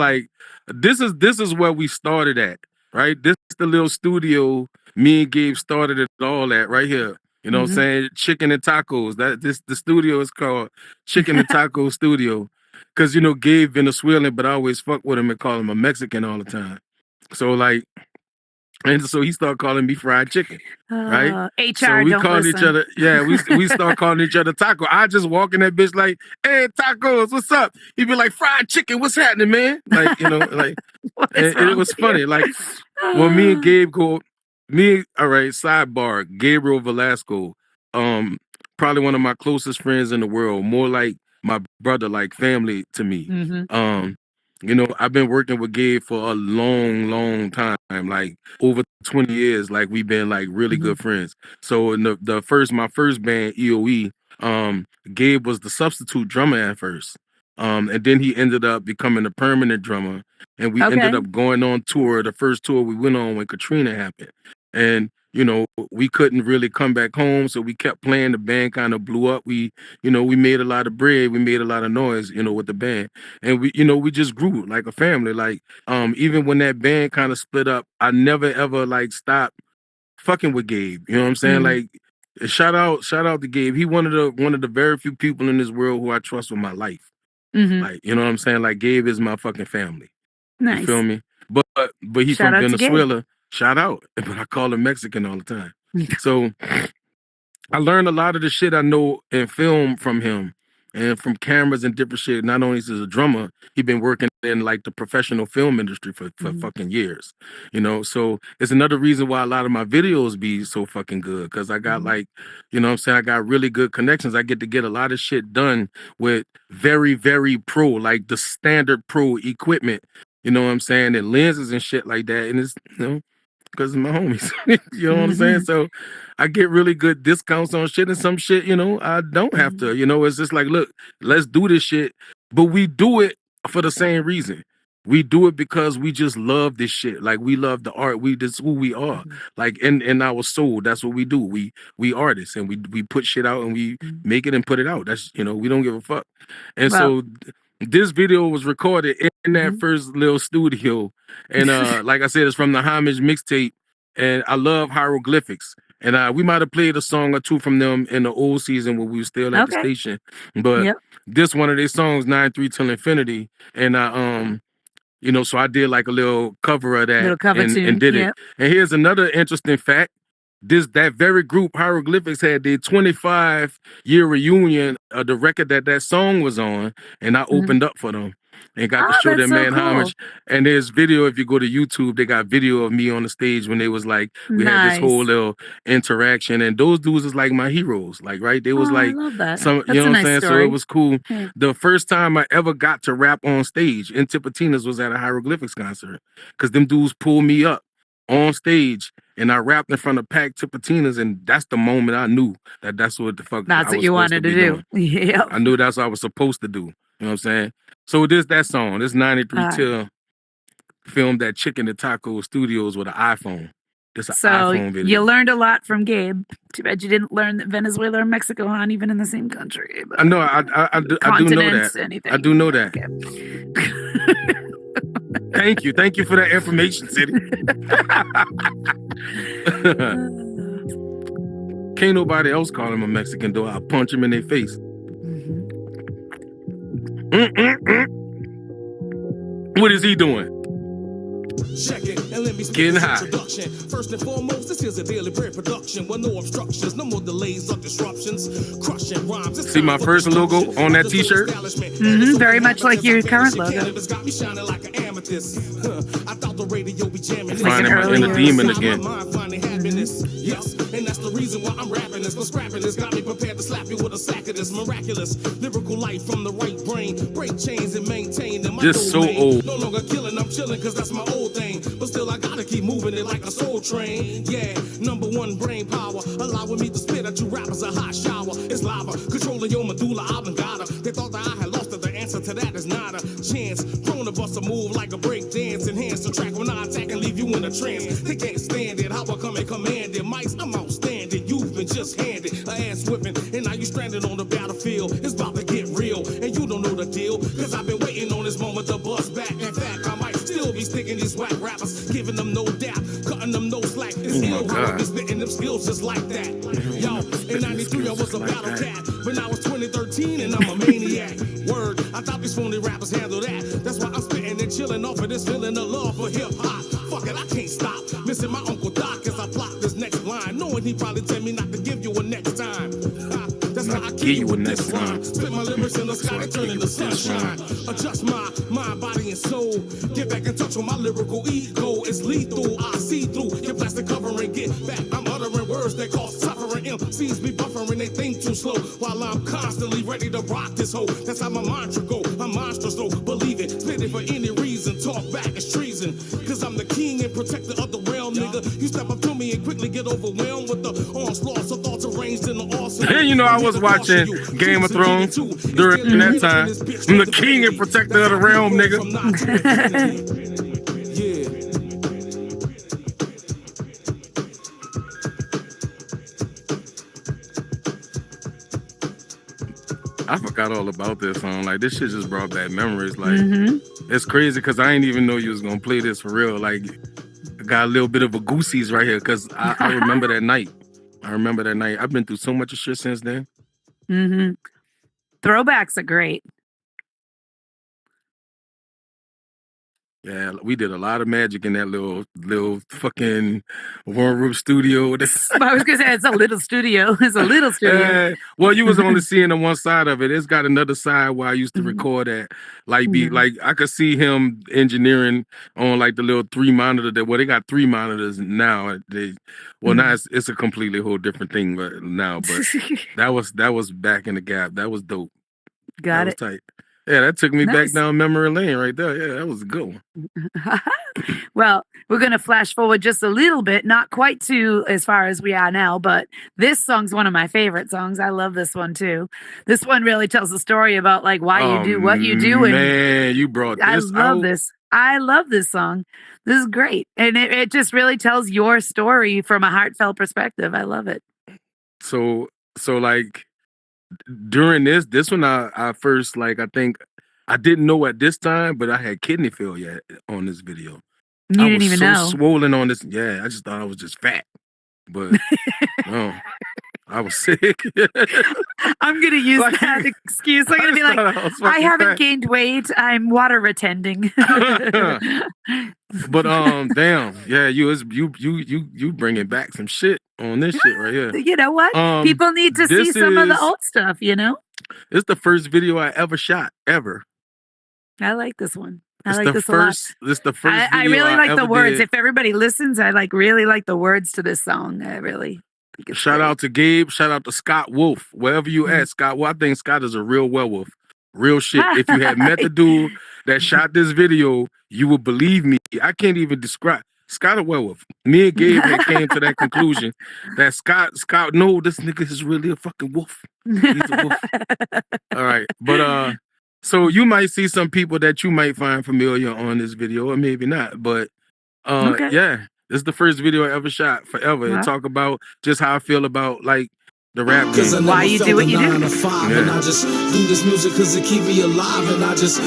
where we started at, right? This is the little studio me and Gabe started it all at right here. You know what I'm saying? Chicken and Tacos. The studio is called Chicken and Taco Studio. Cause Gabe Venezuelan, but I always fuck with him and call him a Mexican all the time. So and so he started calling me fried chicken, right? HR, so we don't called listen. each other. Yeah, we start calling each other taco. I just walk in that bitch like, "Hey, tacos, what's up?" He'd be like, "Fried chicken, what's happening, man?" Like and it was funny. Like when me and Gabe all right. Sidebar: Gabriel Velasco, probably one of my closest friends in the world. More like my brother, like family to me. I've been working with Gabe for a long, long time, like over 20 years. Like we've been like really good friends. So in my first band, EOE, Gabe was the substitute drummer at first. And then he ended up becoming a permanent drummer. And we ended up going on tour, the first tour we went on when Katrina happened. And we couldn't really come back home, so we kept playing. The band kind of blew up. We made a lot of bread. We made a lot of noise, with the band. And we just grew like a family. Like, even when that band kind of split up, I never ever like stopped fucking with Gabe. You know what I'm saying? Like, shout out to Gabe. He one of the very few people in this world who I trust with my life. Like, you know what I'm saying? Like, Gabe is my fucking family. Nice. You feel me? But he's Shout from out to Venezuela. Shout out. But I call him Mexican all the time. So I learned a lot of the shit I know in film from him. and from cameras and different shit. Not only is he a drummer, he been working in like the professional film industry for fucking years, you know. So it's another reason why a lot of my videos be so fucking good, because I got like, you know what I'm saying, I got really good connections. I get to get a lot of shit done with very, very pro, like the standard pro equipment, you know what I'm saying, and lenses and shit like that. And it's, you know, because of my homies. You know what I'm saying? So I get really good discounts on shit, and some shit, you know, I don't have to. You know, it's just like, look, let's do this shit. But we do it for the same reason. We do it because we just love this shit. Like, we love the art. This is who we are. Like, in our soul, that's what we do. We artists, and we put shit out, and we make it and put it out. That's, you know, we don't give a fuck. And so this video was recorded in that first little studio. And like I said, it's from the Homage mixtape. And I love hieroglyphics. And we might have played a song or two from them in the old season when we were still at the station. But this one of their songs, 9-3 Till Infinity. And you know, so I did like a little cover of that and did it. And here's another interesting fact. That very group, Hieroglyphics, had their 25-year reunion of the record that song was on, and I opened up for them and got to show them man homage. And there's video, if you go to YouTube, they got video of me on the stage when they was like, we had this whole little interaction, and those dudes is like my heroes, like, right? They was like, I love that. some, you know what I'm saying? So it was cool. The first time I ever got to rap on stage in Tipitina's was at a Hieroglyphics concert, because them dudes pulled me up on stage, and I rapped in front of packed Tipitinas, and that's the moment I knew that's what the fuck that's what you wanted to do. Yeah, I knew that's what I was supposed to do. You know what I'm saying? So that song, this 93 Till, filmed at Chicken and Taco Studios with an iPhone. This an iPhone video. You learned a lot from Gabe. Too bad you didn't learn that Venezuela and Mexico aren't even in the same country. I know. I do know that. I do know that. Okay. Thank you for that information, City. Can't nobody else call him a Mexican, though. I'll punch him in their face. What is he doing? Check it and let me Getting high. First and foremost, this is a daily bread production with no obstructions, no more delays or disruptions. Crushing rhymes. See my first logo on that t-shirt? Very much like your current logo. Got me shining like an amethyst. I thought the radio be jamming. Finding my inner demon again. Yes, and that's the reason why I'm rapping this. But scrapping this got me prepared to slap you with a sack of this miraculous lyrical life from the right brain. Break chains and maintain them. This so old. No longer killing, I'm chilling, cause that's my old thing. But still, I gotta keep moving it like a soul train. Yeah, #1 brain power, allowing me to spit at you rappers a hot shower. It's lava, controlling your medulla oblongata. They thought that I had lost it. The answer to that is not a chance. Prone to bust a move like a break dance. Enhance the track when I attack and leave you in a trance. They can't stand it. How I come and command it? Mics, I'm outstanding. You've been just handed a ass whipping, and now you stranded on the battlefield. It's about to get real, and you don't know the deal. Cause I've been waiting on this moment to bust back. In fact, I might still be sticking these whack rappers, giving them no doubt, cutting them no slack. It's ill how I've been spitting them skills just like that. Yo, in 93 I was a battle cat, but now it's 2013 and I'm a maniac. Word, I thought these phony rappers handle that. That's why I'm spitting and chilling off of this feeling of love for hip hop. Fuck it, I can't stop missing my Uncle Doc as I plot this next line, knowing he probably tell me not to give you a next time. That's why I give you a next time. Spit my lyrics in the sky and turn into sunshine. Adjust my mind, body, and soul. Get back in touch with my lyrical ego. It's lethal. I see through your plastic covering. Get back. I'm uttering words that cause suffering. MCs be buffering. They think too slow while I'm constantly ready to rock this hoe. That's how my mantra go. I'm monstrous though. Believe it. Spit it for any reason. Talk back is treason. Cause I'm the king and protector of the realm, nigga. You step up to me and quickly get overwhelmed with the onslaught. So thoughts arranged in the awesome. And you know, I was watching Game of Thrones during that time. I'm the king and protector of the realm, nigga. I forgot all about this song. Like, this shit just brought back memories. Like, it's crazy because I didn't even know you was gonna play this for real. Like, I got a little bit of a goosies right here because I remember that night. I've been through so much of shit since then. Throwbacks are great. Yeah, we did a lot of magic in that little fucking one-room studio. I was gonna say it's a little studio. It's a little studio. Well, you was only seeing the one side of it. It's got another side where I used to record at. Like I could see him engineering on like the little 3 monitor that they got 3 monitors now. Now it's a completely whole different thing now. But that was back in the gap. That was dope. Got that it. Was tight. Yeah, that took me back Nice. down memory lane right there. Yeah, that was a good one. Well, we're going to flash forward just a little bit, not quite to as far as we are now, but this song's one of my favorite songs. I love this one too. This one really tells a story about like why you do what you do. And man, you brought this I love out. this. I love this song. This is great. And it just really tells your story from a heartfelt perspective. I love it. So like during this one, I first like I think I didn't know at this time, but I had kidney failure on this video. You didn't even know. Swollen on this. Yeah, I just thought I was just fat, but no, I was sick. I'm gonna use that excuse. I'm gonna be like, I haven't gained weight. I'm water retending. But damn, yeah, you bringing back some shit on this shit right here. You know what? People need to see some of the old stuff. You know, it's the first video I ever shot ever. I like this one. It's the first video I really like the words. Did. If everybody listens, I really like the words to this song. I really think it's shout great. out to Gabe. Shout out to Scott Wolf. Wherever you at, Scott. Well, I think Scott is a real werewolf. Real shit. If you had met the dude that shot this video, you would believe me. I can't even describe. Scott a werewolf. Me and Gabe had came to that conclusion that Scott, no, this nigga is really a fucking wolf. He's a wolf. All right. But so you might see some people that you might find familiar on this video, or maybe not. But yeah, this is the first video I ever shot forever. And talk about just how I feel about like the rap game. Why you do what you do. And I just do this music because it keep me alive. And I just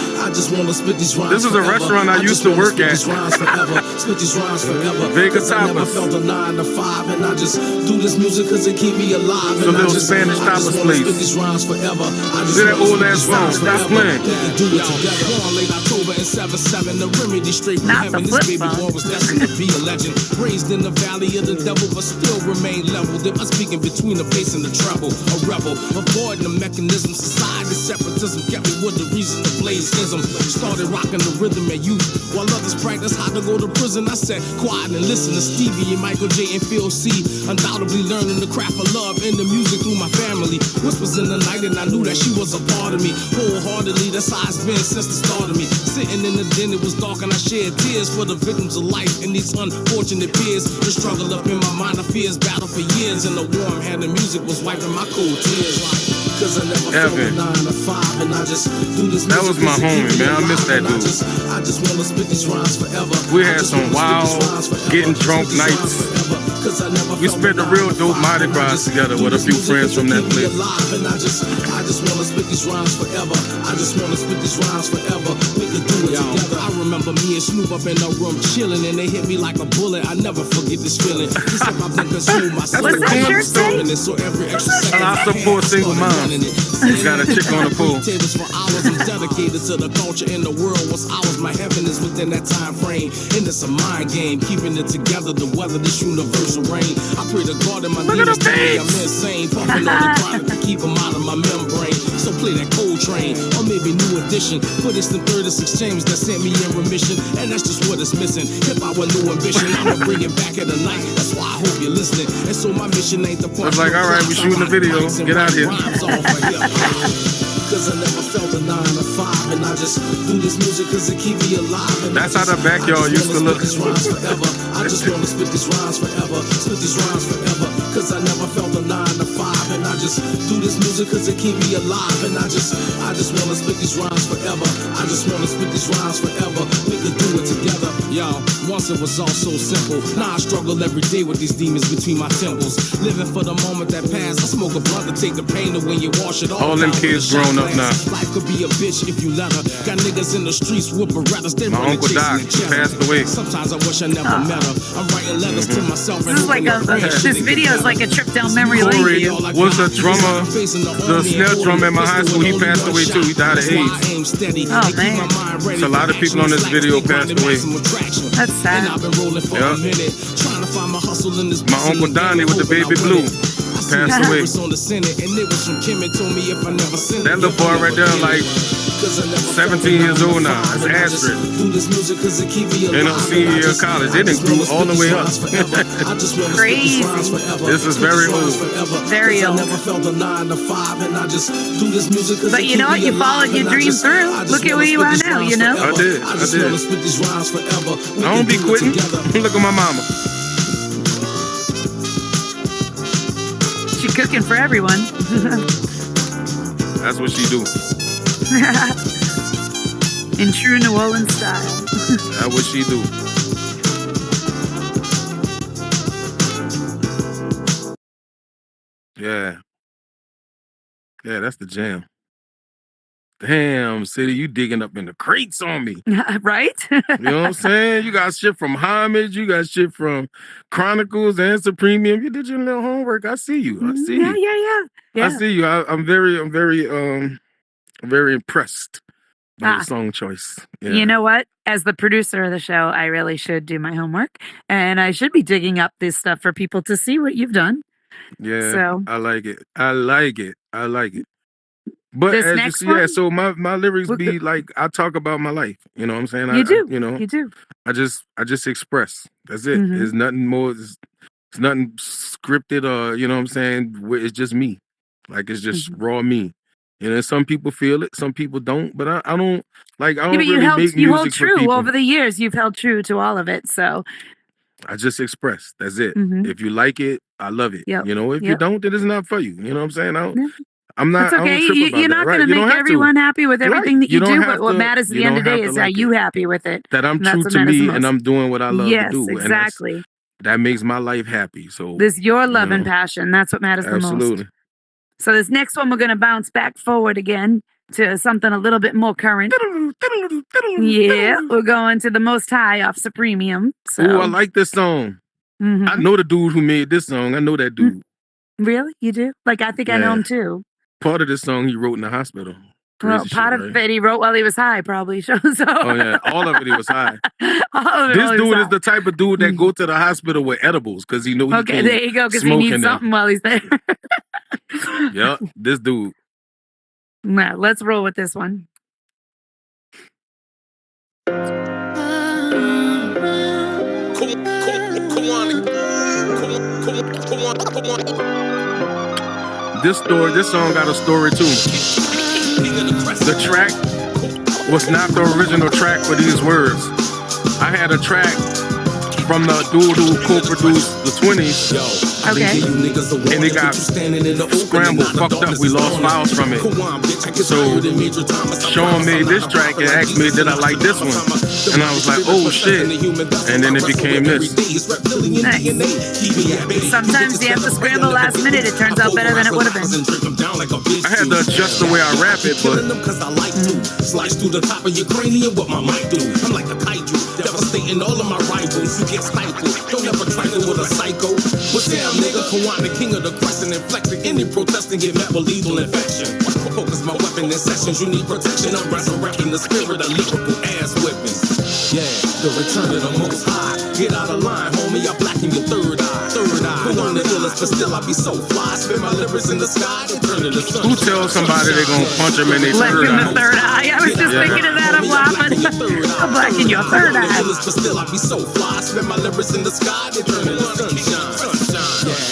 want to spit these rhymes. This is a restaurant I used to work at. Spit these rhymes forever. Vegas I never felt a 9 to 5. And I just do this music because it keep me alive. It's a little Spanish tapas place. Spit these rhymes forever. Hear that old ass song. Stop playing. Do it together. Born late October in 77. The remedy straight from Not the heaven. This flip baby phone. boy was destined to be a legend. Raised in the valley of the devil, but still remain leveled. If I speak in between the bass and the treble, a rebel, avoiding the mechanism. Society separatism kept me with the reason to blaze ism. Started rocking the rhythm at youth, while others practice how to go to prison. I sat quiet and listened to Stevie and Michael J and Phil C. Undoubtedly learning the craft of love and the music through my family. Whispers in the night and I knew that she was a part of me. Wholeheartedly, that's how it's been since the start of me. Sitting in the den, it was dark and I shed tears for the victims of life and these unfortunate peers. The struggle up in my mind, I fears battle for years. And the warm hand of music was wiping my cold tears. Cause I never felt a 9 to 5. And I just do this. That was my homie, man. I miss that dude. I just wanna spit these rhymes forever. We had some wild, getting drunk nights. We spent a real dope Mardi Gras together with a few friends from that place. And I just wanna spit these rhymes forever. I just wanna spit these rhymes forever. We can do it together. I remember me and Snoop up in the room chilling, and they hit me like a bullet. I never forget this feeling. This if I've been consumed myself. What's that shirt say? So every extra second I support single moms. Got a chick on the pool. Tables for hours. I'm dedicated to the culture in the world. What's ours? My heaven is within that time frame. And it's a mind game, keeping it together to weather this universal rain. I pray to God in my demons tell me I'm insane. Puffing on the product to keep them out of my membrane. So play that Coltrane, or maybe New Edition. Put this in 36 James that sent me in remission. And that's just what it's missing. Hip hop with new ambition. I'ma bring it back at the night. That's why I hope you're listening. And so my mission ain't the part. It's like, all right, we shooting the video. Get out of here. Cause I never felt a 9 to 5. And I just do this music cause it keep me alive. And that's how the backyard used to look. I just wanna spit these rhymes forever. Spit these rhymes forever. Cause I never felt a 9 to 5. And I just do this music cause it keep me alive. And I just wanna spit these rhymes forever. I just wanna spit these rhymes forever. We can do it together. Yo, once once it was all so simple. Now I struggle every day with these demons between my temples. Living for the moment that passed. I smoke a blunt to take the pain away you wash it all them kids grown up now. Life could be a bitch if you let her. Got niggas in the streets whooping rattles. My uncle died. He passed away. Sometimes I wish I never met her. I'm writing letters to myself. This is like this video is like a trip down memory lane for you. Was a drummer, the snare drummer in my high school. He passed away too. He died of AIDS. Oh man. So a lot of people on this video passed away. That's sad. Yeah. My uncle Donnie with the baby blue passed away. That little boy right there, like 17 years old now. That's Astrid. In a senior year of college. They didn't grew all the way up. Crazy. This is very old. Very old. But you know what? You followed your dream through. Look at where you are now, you know? I did. I don't be quitting. Look at my mama. She cooking for everyone. That's what she do. In true New Orleans style. That's what she do. Yeah. Yeah, that's the jam. Damn, City, you digging up in the crates on me. Right? You know what I'm saying? You got shit from Homage, you got shit from Chronicles and Supremium. You did your little homework. I see you. I see you. Yeah. I see you. I'm very impressed by the song choice. Yeah. You know what? As the producer of the show, I really should do my homework, and I should be digging up this stuff for people to see what you've done. Yeah, so I like it. But this as next you see, one, so my lyrics be like, I talk about my life. You know what I'm saying? You do. You do. I just express. That's it. Mm-hmm. There's nothing more. It's nothing scripted or, you know what I'm saying? It's just me. Like, it's just raw me. You know, some people feel it, some people don't. But I don't like. I don't really make music you hold for true people. over the years. You've held true to all of it. So I just express. That's it. Mm-hmm. If you like it, I love it. Yep. You know, if you don't, then it's not for you. You know what I'm saying? I'm not. That's okay. I don't trip about You're not that. going to make everyone happy with everything that you do. But what matters at the end of the day is, are you happy with it? That I'm true to me and I'm doing what I love to do. Yes, exactly. And that makes my life happy. So this your love and passion. That's what matters the most. Absolutely. So this next one, we're going to bounce back forward again to something a little bit more current. Yeah, we're going to the Most High off Supremium. So. Oh, I like this song. Mm-hmm. I know the dude who made this song. I know that dude. Really? You do? Like, I think I know him too. Part of this song he wrote in the hospital. Well, part of it he wrote while he was high, probably. So. Oh yeah, all of it he was high. This dude is the type of dude that go to the hospital with edibles because he knows. Okay, there you go. Because he needs something while he's there. Yeah, this dude. Now let's roll with this one. This song got a story too. The track was not the original track for these words. I had a track from the dude who co-produced the 20s. Okay. And it got scrambled, fucked up. We lost files from it. So Sean made this track and asked me, did I like this one? And I was like, oh shit. And then it became this. Nice. Sometimes you have to scramble last minute. It turns out better than it would have been. I had to adjust the way I rap it, but slice through the top of your cranium, what my mic do. I'm like a kaiju, devastating all of my rivals. You get stifled, don't ever trifle with a psycho. But damn nigga, Koan, the king of the crescent and flexing. Any protesting get met with lethal infection. Focus my weapon in sessions, you need protection. I'm resurrecting the spirit of lyrical ass whippings. Yeah, the return of the Most High. Get out of line, homie, I blacken your third eye. Koan the illest, but still I be so fly. Spin my lyrics in the sky, they turn to the sun. Who tells somebody they're gonna punch them in their third eye? The third eye. I was just thinking of that. I'm laughing. I'm blacking your third eye. But still I be so fly. Spin my lyrics in the sky, they turn to the sunshine.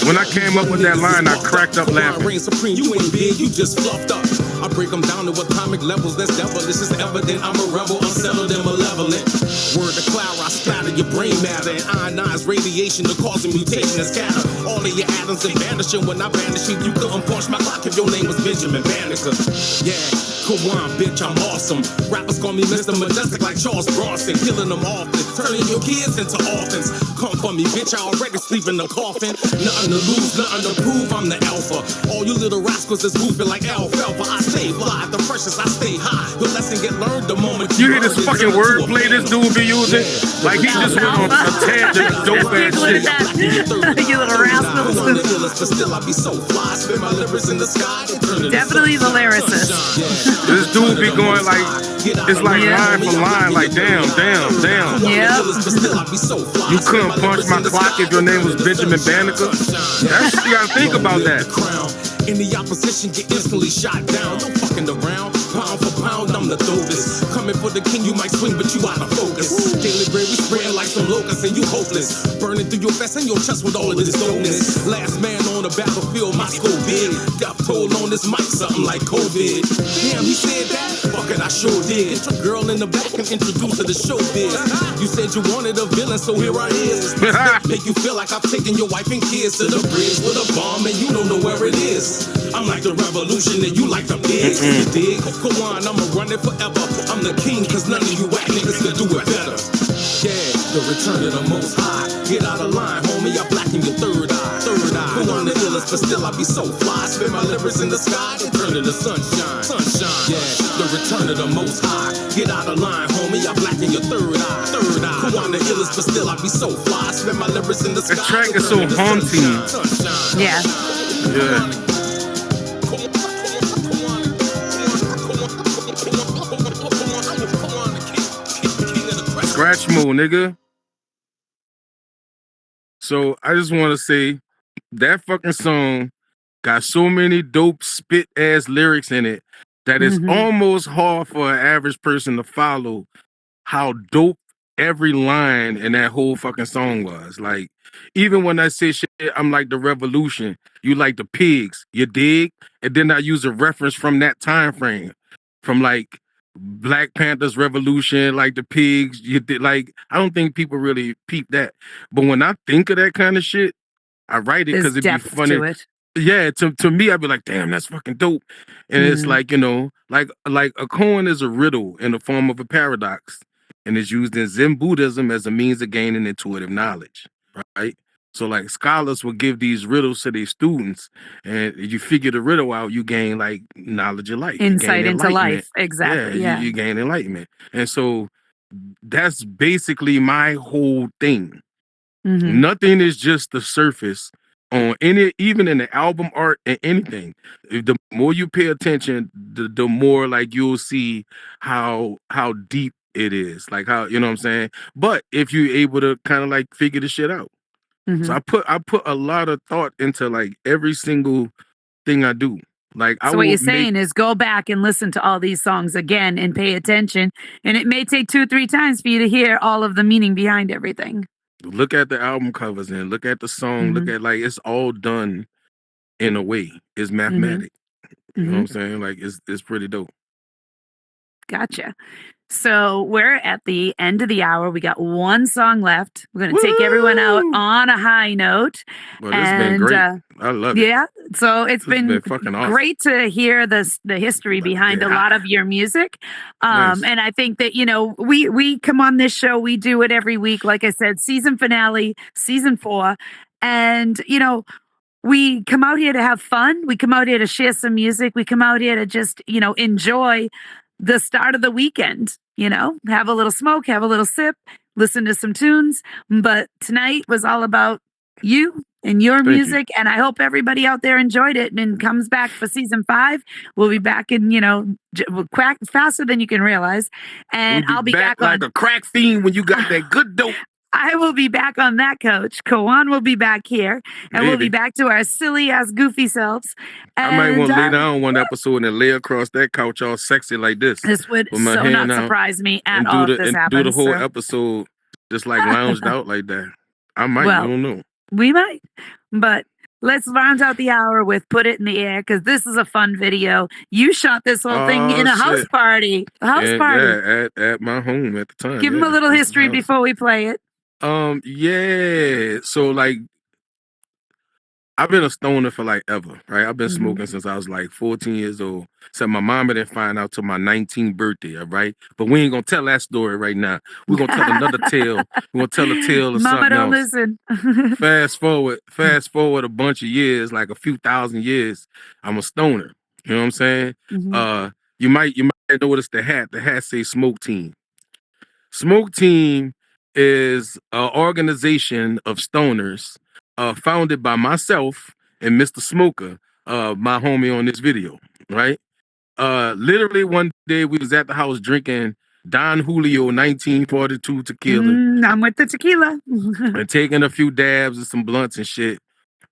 When I came up with that line, I cracked up laughing. Reign supreme, you ain't big, you just fluffed up. I break them down to atomic levels, that's devilish. It's evident I'm a rebel, unsettled and malevolent. Word to cloud, I splatter your brain matter and ionize radiation to cause a mutation and scatter all of your atoms and vanishing. When I vanish you, you couldn't punch my clock if your name was Benjamin Banneker. Yeah, Koan, bitch, I'm awesome. Rappers call me Mr. Majestic like Charles Bronson, killing them often, turning your kids into orphans. Come for me, bitch, I already sleep in the coffin. Nothing to lose, nothing to prove, I'm the alpha. All you little rascals is goofy like alfalfa. I stay fly, the freshest I stay high. Your lesson get learned the moment you hear this fucking wordplay this dude be using? Like he just went on a tangent, dope ass shit. You little rascals. Definitely the lyricist. This dude be going like, it's like line for line, like damn. Yeah. You couldn't punch my clock if your name was Benjamin Banneker. That's, you gotta think about that. Any opposition get instantly shot down. No fucking around. Pound for pound, I'm the dopest. Coming for the king, you might swing, but you out of focus. Daily bread, we spreading like some locusts, and you hopeless. Burning through your vest and your chest with all of this dopeness. Last man on the battlefield, my skull big. Death toll on this mic, something like COVID. Damn, he said that? Fuck it, I sure did. Get your girl in the back and introduce her to showbiz. You said you wanted a villain, so here I is. Make you feel like I've taken your wife and kids to the bridge with a bomb, and you don't know where it is. I'm like the revolution and you like the pigs. You dig? Koan, I'ma run it forever. I'm the king, cause none of you whack niggas can do it better. Yeah, the return of the most high. Get out of line, homie, I blacken your third eye. Koan the illest, but still I be so fly. Spin my lyrics in the sky and turn into sunshine. Yeah, the return of the most high. Get out of line, homie, I blacken your third eye. Koan the illest, but still I be so fly. Spin my lyrics in the sky. The track is so haunting. Yeah. Scratch mode, nigga. So I just want to say that fucking song got so many dope spit ass lyrics in it that it's almost hard for an average person to follow how dope every line in that whole fucking song was. Like, even when I say shit, I'm like the revolution, you like the pigs, you dig? And then I use a reference from that time frame, from like Black Panther's revolution, like the pigs. You did, like, I don't think people really peep that. But when I think of that kind of shit, I write it because it'd be funny. Yeah, to me, I'd be like, damn, that's fucking dope. And it's like, you know, like a koan is a riddle in the form of a paradox, and is used in Zen Buddhism as a means of gaining intuitive knowledge, right? So like scholars will give these riddles to their students, and if you figure the riddle out, you gain like knowledge of life. Insight into life. Exactly. Yeah. You gain enlightenment. And so that's basically my whole thing. Nothing is just the surface on any, even in the album art and anything. The more you pay attention, the more like you'll see how deep it is. Like how, you know what I'm saying? But if you're able to kind of like figure the shit out. So I put a lot of thought into like every single thing I do. Like, so what you're saying is go back and listen to all these songs again and pay attention. And it may take 2-3 times for you to hear all of the meaning behind everything. Look at the album covers and look at the song. Look at, like, it's all done in a way. It's mathematic. You know what I'm saying? Like, it's pretty dope. Gotcha. So we're at the end of the hour. We got one song left. We're going to take everyone out on a high note. Well, it's been great. I love it. Yeah. So it's been fucking awesome. Great to hear the history behind a lot of your music. And I think that, you know, we come on this show. We do it every week. Like I said, season finale, season 4. And, you know, we come out here to have fun. We come out here to share some music. We come out here to just, you know, enjoy the start of the weekend, you know, have a little smoke, have a little sip, listen to some tunes. But tonight was all about you and your music. And I hope everybody out there enjoyed it and comes back for season 5. We'll be back in, you know, quack faster than you can realize. And I'll be back like on a crack fiend when you got that good dope. I will be back on that couch. Koan will be back here. And we'll be back to our silly ass goofy selves. And, I might want to lay down one episode and lay across that couch all sexy like this. This would so not surprise me at all if this happens. Do the whole episode just like lounged out like that. I might, I don't know. We might. But Let's round out the hour with "Put It in the Air" because this is a fun video. You shot this whole thing in a house shit. party. Yeah, at my home at the time. Give him a little history before we play it. Yeah. So like, I've been a stoner for like ever, right? I've been smoking since I was like 14 years old. So my mama didn't find out till my 19th birthday, all right? But we ain't gonna tell that story right now. We're gonna tell another tale. We're gonna tell a tale of Mama, something don't else. listen. Fast forward a bunch of years, like a few thousand years, I'm a stoner. You know what I'm saying? You might notice the hat. The hat says Smoke Team. Smoke Team is an organization of stoners founded by myself and Mr. Smoker, my homie on this video, right? Literally one day we was at the house drinking Don Julio 1942 tequila. I'm with the tequila. And taking a few dabs and some blunts and shit.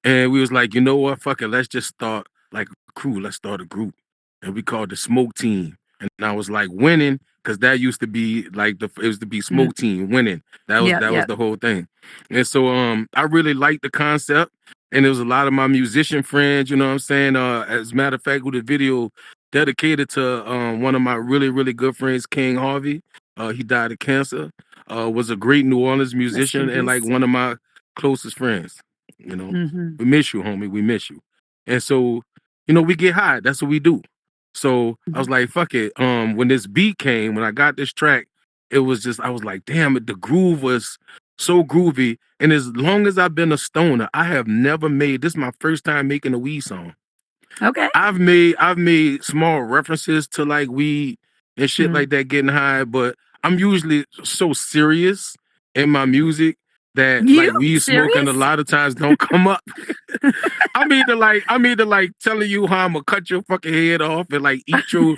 And we was like, you know what? Fuck it. Let's just start like a crew. Let's start a group. And we called the Smoke Team. And I was like, winning, because that used to be like it used to be Smoke Team, winning. That was the whole thing. And so I really liked the concept. And there was a lot of my musician friends, you know what I'm saying? As a matter of fact, with the video dedicated to one of my really, really good friends, King Harvey. He died of cancer. Was a great New Orleans musician and like one of my closest friends. You know, we miss you, homie. We miss you. And so, you know, we get high. That's what we do. So I was like, fuck it. When this beat came, when I got this track, it was just, I was like, damn it, the groove was so groovy. And as long as I've been a stoner, I have never made, this is my first time making a weed song. Okay. I've made small references to like weed and shit like that, getting high, but I'm usually so serious in my music that like weed smoking a lot of times don't come up. I'm either like telling you how I'm gonna cut your fucking head off and like eat your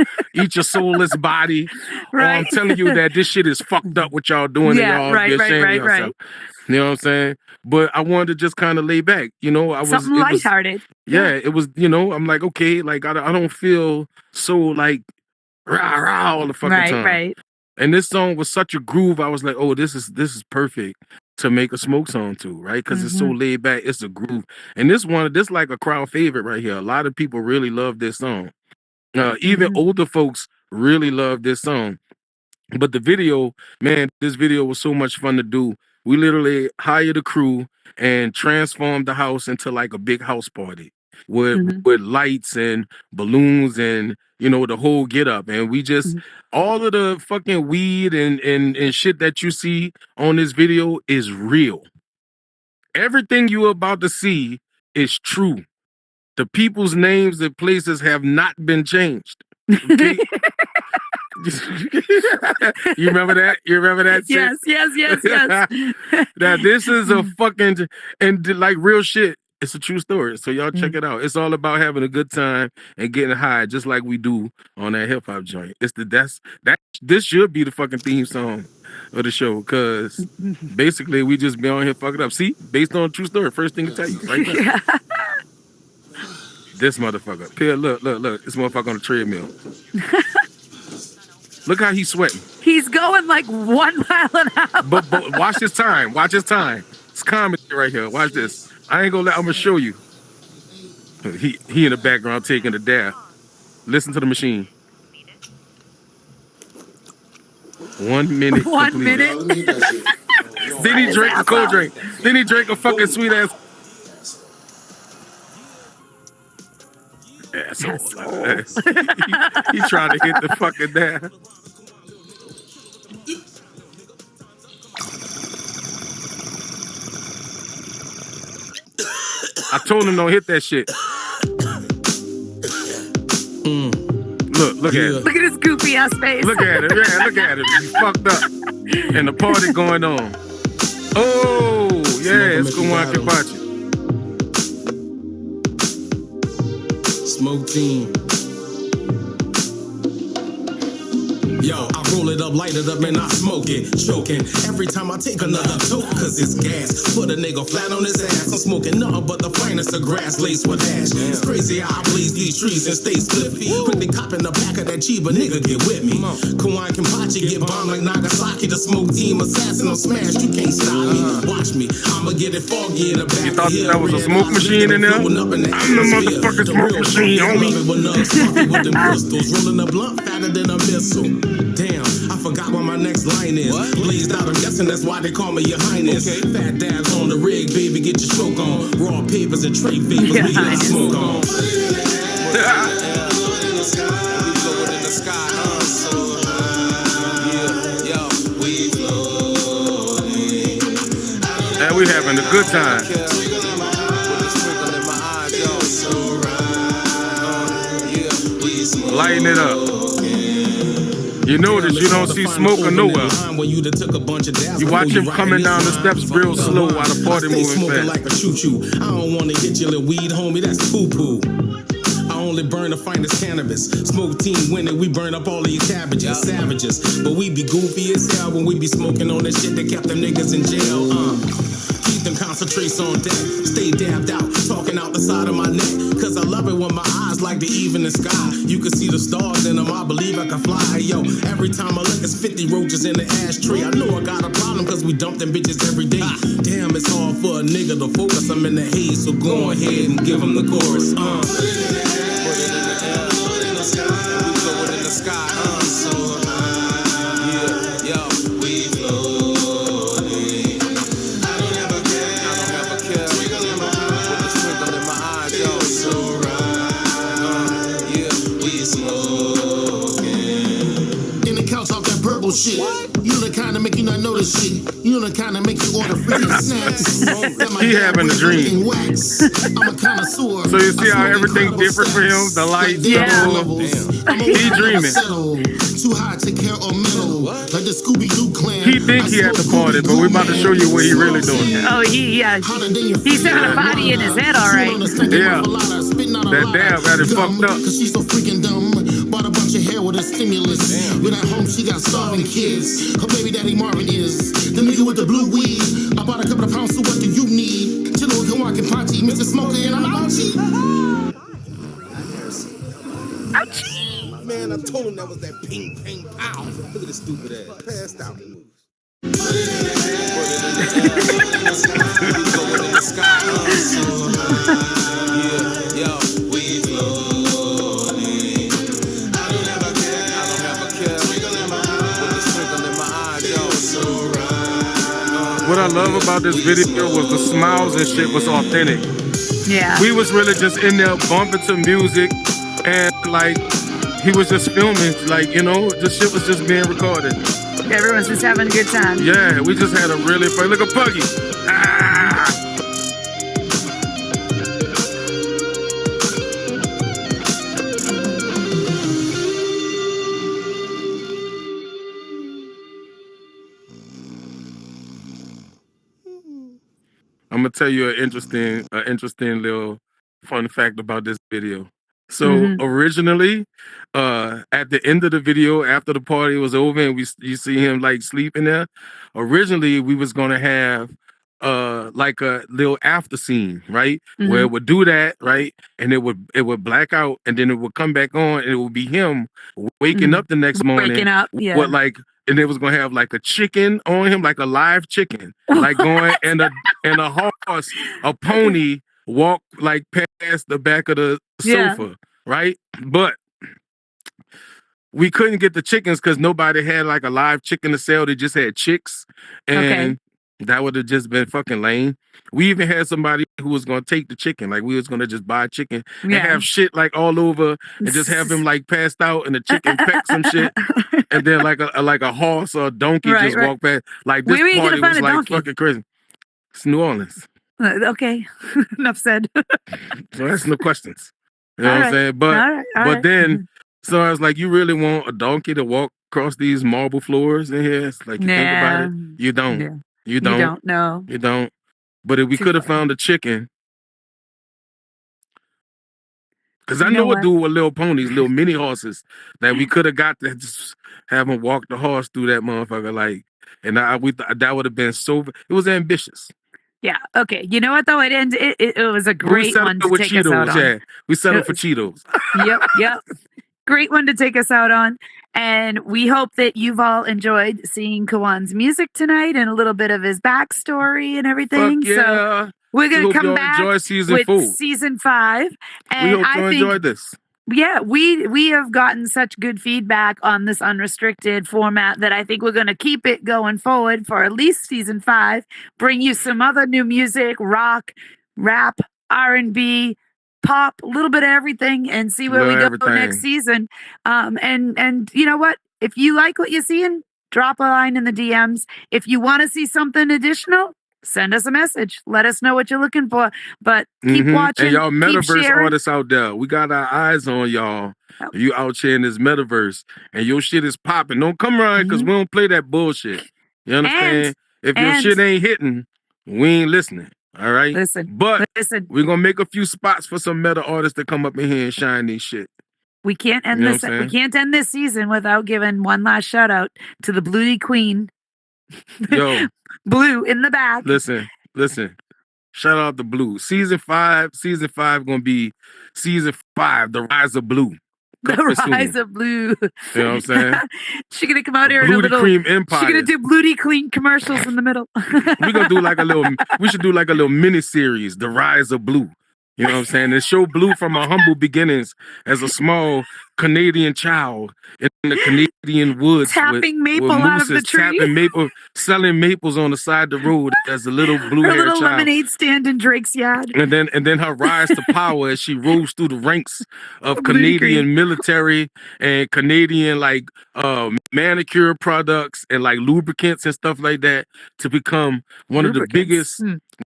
soulless body, right? Or I'm telling you that this shit is fucked up what y'all doing. Yeah, right. You know what I'm saying? But I wanted to just kind of lay back, you know. Something lighthearted. It was, you know, I'm like, okay, like I don't feel so like rah all the fucking time. Right. And this song was such a groove. I was like, oh, this is perfect to make a smoke song to, right? Because it's so laid back. It's a groove. And this like a crowd favorite right here. A lot of people really love this song. Even older folks really love this song. But the video, man, this video was so much fun to do. We literally hired a crew and transformed the house into like a big house party with lights and balloons and, you know, the whole get up. And we just, all of the fucking weed and shit that you see on this video is real. Everything you're about to see is true. The people's names and places have not been changed. Okay? You remember that? Yes. Now this is a fucking, and like real shit. It's a true story. So y'all check it out. It's all about having a good time and getting high, just like we do on that hip hop joint. This should be the fucking theme song of the show, because basically we just be on here fucking up. See, based on a true story. First thing to tell you, right there. This motherfucker. Pierre, look. This motherfucker on the treadmill. Look how he's sweating. He's going like 1 mile an hour. But watch his time. It's comedy right here. Watch this. I'm gonna show you. He in the background taking a dab. Listen to the machine. 1 minute. 1 minute. Then he drank a cold drink. Then he drank a fucking sweet ass. Asshole. He trying to hit the fucking dab. I told him don't hit that shit. Look at it. Look at his goofy ass face. Look at it. Yeah, look at it. He's fucked up. And the party going on. Oh, yeah, it's Koan Kenpachi. Smoke Team. Yo, I roll it up, light it up, and I smoke it, choking. Every time I take another toke, cause it's gas. Put a nigga flat on his ass. I'm smoking nothing but the finest of grass laced with ash. It's crazy how I blaze these trees and stay slippy. Quickly copping the back of that Chiba, nigga, get with me. Koan Kenpachi get bombed like Nagasaki. The smoke team assassin on smash, you can't stop me. Watch me, I'ma get it foggy in the back. You thought that was a smoke machine in there? I'm the motherfucking smoke machine, homie. With them crystals, rolling a blunt fatter than a missile. Damn, I forgot what my next line is. Blazed out, I'm guessing that's why they call me your highness. Fat dabs on the rig, baby, get your stroke on. Raw papers and tray vapors, we get our smoke on. And we having a good time. Lighten it up. You notice you don't see Smoker nowhere. You watch him coming down the steps real slow while the party moving fast. Like a choo-choo. I don't wanna hit your little weed, homie, that's poo-poo. I only burn the finest cannabis. Smoke team winning, we burn up all of your cabbages, savages. But we be goofy as hell when we be smoking on that shit that kept them niggas in jail. Keep them concentrates on deck. Stay dabbed out, talking out the side of my neck. Cause I love it when my eyes like the evening sky. You can see the stars in them, I believe I can fly. Yo, every time I look, it's 50 roaches in the ashtray. I know I got a problem cause we dump them bitches every day. Damn, it's hard for a nigga to focus. I'm in the haze, so go ahead and give him the chorus. Shit. You the kind of make you not notice shit. You the kind of make you order freaking snacks. He having a dream. I'm a connoisseur. So you see how everything different for him? The lights, the whole. He dreaming. Too high to care or metal. Like the Scooby-Doo clan. He think he at the party, but we about to show you what he really doing. Oh, he's having a party in his head, all right. Yeah. That dab got it fucked up. Cause she's so freaking dumb. Bought a bunch of hair with a stimulus. When at home she got starving kids. Her baby daddy Marvin is the nigga with the blue weed. I bought a couple of pounds, so what do you need? Chillin' with Koan Kenpachi, Mr. Smoker, and I'm ouchie. Ouchie. Man, I told him that was that ping, ping, pow. Look at this stupid ass. Passed out. What I love about this video was the smiles and shit was authentic. Yeah. We was really just in there bumping to music and like he was just filming, like, you know, the shit was just being recorded. Everyone's just having a good time. Yeah, we just had a really fun. Look at Puggy. Ah! I'm gonna tell you an interesting little fun fact about this video. So originally, at the end of the video, after the party was over and you see him like sleeping there, originally we was gonna have like a little after scene, right? Where it would do that, right? And it would black out and then it would come back on and it would be him waking up the next morning. Waking up, yeah. What like and it was gonna have like a chicken on him, like a live chicken, like going and a horse, a pony walk like past the back of the sofa, right? But we couldn't get the chickens because nobody had like a live chicken to sell. They just had chicks, and that would have just been fucking lame. We even had somebody who was gonna take the chicken, like we was gonna just buy chicken and have shit like all over, and just have him like passed out, and the chicken peck some shit, and then like a horse or a donkey just walk past. Like this party was like fucking crazy. It's New Orleans. Okay, enough said. So that's no questions. You know what I'm saying? But then, so I was like, you really want a donkey to walk across these marble floors in here? It's like, you think about it, you don't. Yeah. You don't. No. You don't. But if we could have found a chicken Because I You know know a what? dude with little ponies, little mini horses that we could have got to just have him walk the horse through that motherfucker. Like, and that would have been so. It was ambitious. Yeah. Okay. You know what though? It was a But we great one settled to with take us out Cheetos. on. Yeah, we settled It for was- Cheetos. Yep. Great one to take us out on. And we hope that you've all enjoyed seeing Koan's music tonight and a little bit of his backstory and everything. Fuck yeah. So we're We gonna hope come y'all back enjoy season with 4. season 5. We And hope I y'all think enjoyed this. yeah, we have gotten such good feedback on this unrestricted format that I think we're going to keep it going forward for at least season 5. Bring you some other new music, rock, rap, R&B, pop, a little bit of everything, and see where we go next season. And you know what? If you like what you're seeing, drop a line in the DMs. If you want to see something additional, send us a message. Let us know what you're looking for. But keep watching. And y'all keep metaverse sharing. artists out there, we got our eyes on y'all. Oh. You out here in this metaverse, and your shit is popping. Don't come around because we don't play that bullshit. You understand? If your shit ain't hitting, we ain't listening. All right. Listen, we're gonna make a few spots for some meta artists to come up in here and shine these shit. We can't end this. We can't end this season without giving one last shout out to the Bluey Queen. Yo, Blue in the back. Listen. Shout out to Blue. Season 5 gonna be season 5, The Rise of Blue. The Rise of Blue. You know what I'm saying? She's gonna come out here in a little Cream Empire. She's gonna do Bluey Clean commercials in the middle. We're gonna do like a little. We should do like a little mini series, The Rise of Blue. You know what I'm saying? And show Blue from her humble beginnings as a small Canadian child in the Canadian woods, tapping maple out of the tree, tapping maple, selling maples on the side of the road as a little blue-haired little child. lemonade stand in Drake's yard. And then her rise to power as she rose through the ranks of Canadian military and Canadian like manicure products and like lubricants and stuff like that to become one of the biggest.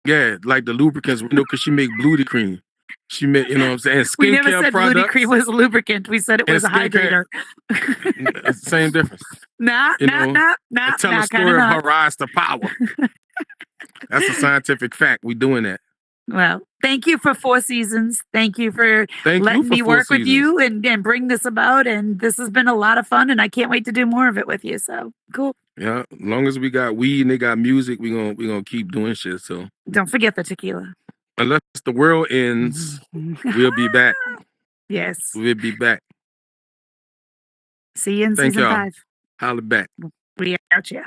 Yeah, like the lubricants, because she make Bluey Cream. She made, you know what I'm saying, skincare we never said products. Bluey Cream was a lubricant. We said it was a hydrator. It's the same difference. Nah. Tell the story of her rise to power. That's a scientific fact. We doing that. Well, thank you for 4 seasons. Thank you for letting me work with you and bring this about. And this has been a lot of fun. And I can't wait to do more of it with you. So cool. Yeah, as long as we got weed and they got music, we gonna keep doing shit. So don't forget the tequila. Unless the world ends, we'll be back. Yes, we'll be back. See you in season 5. Holla back. We out, yeah.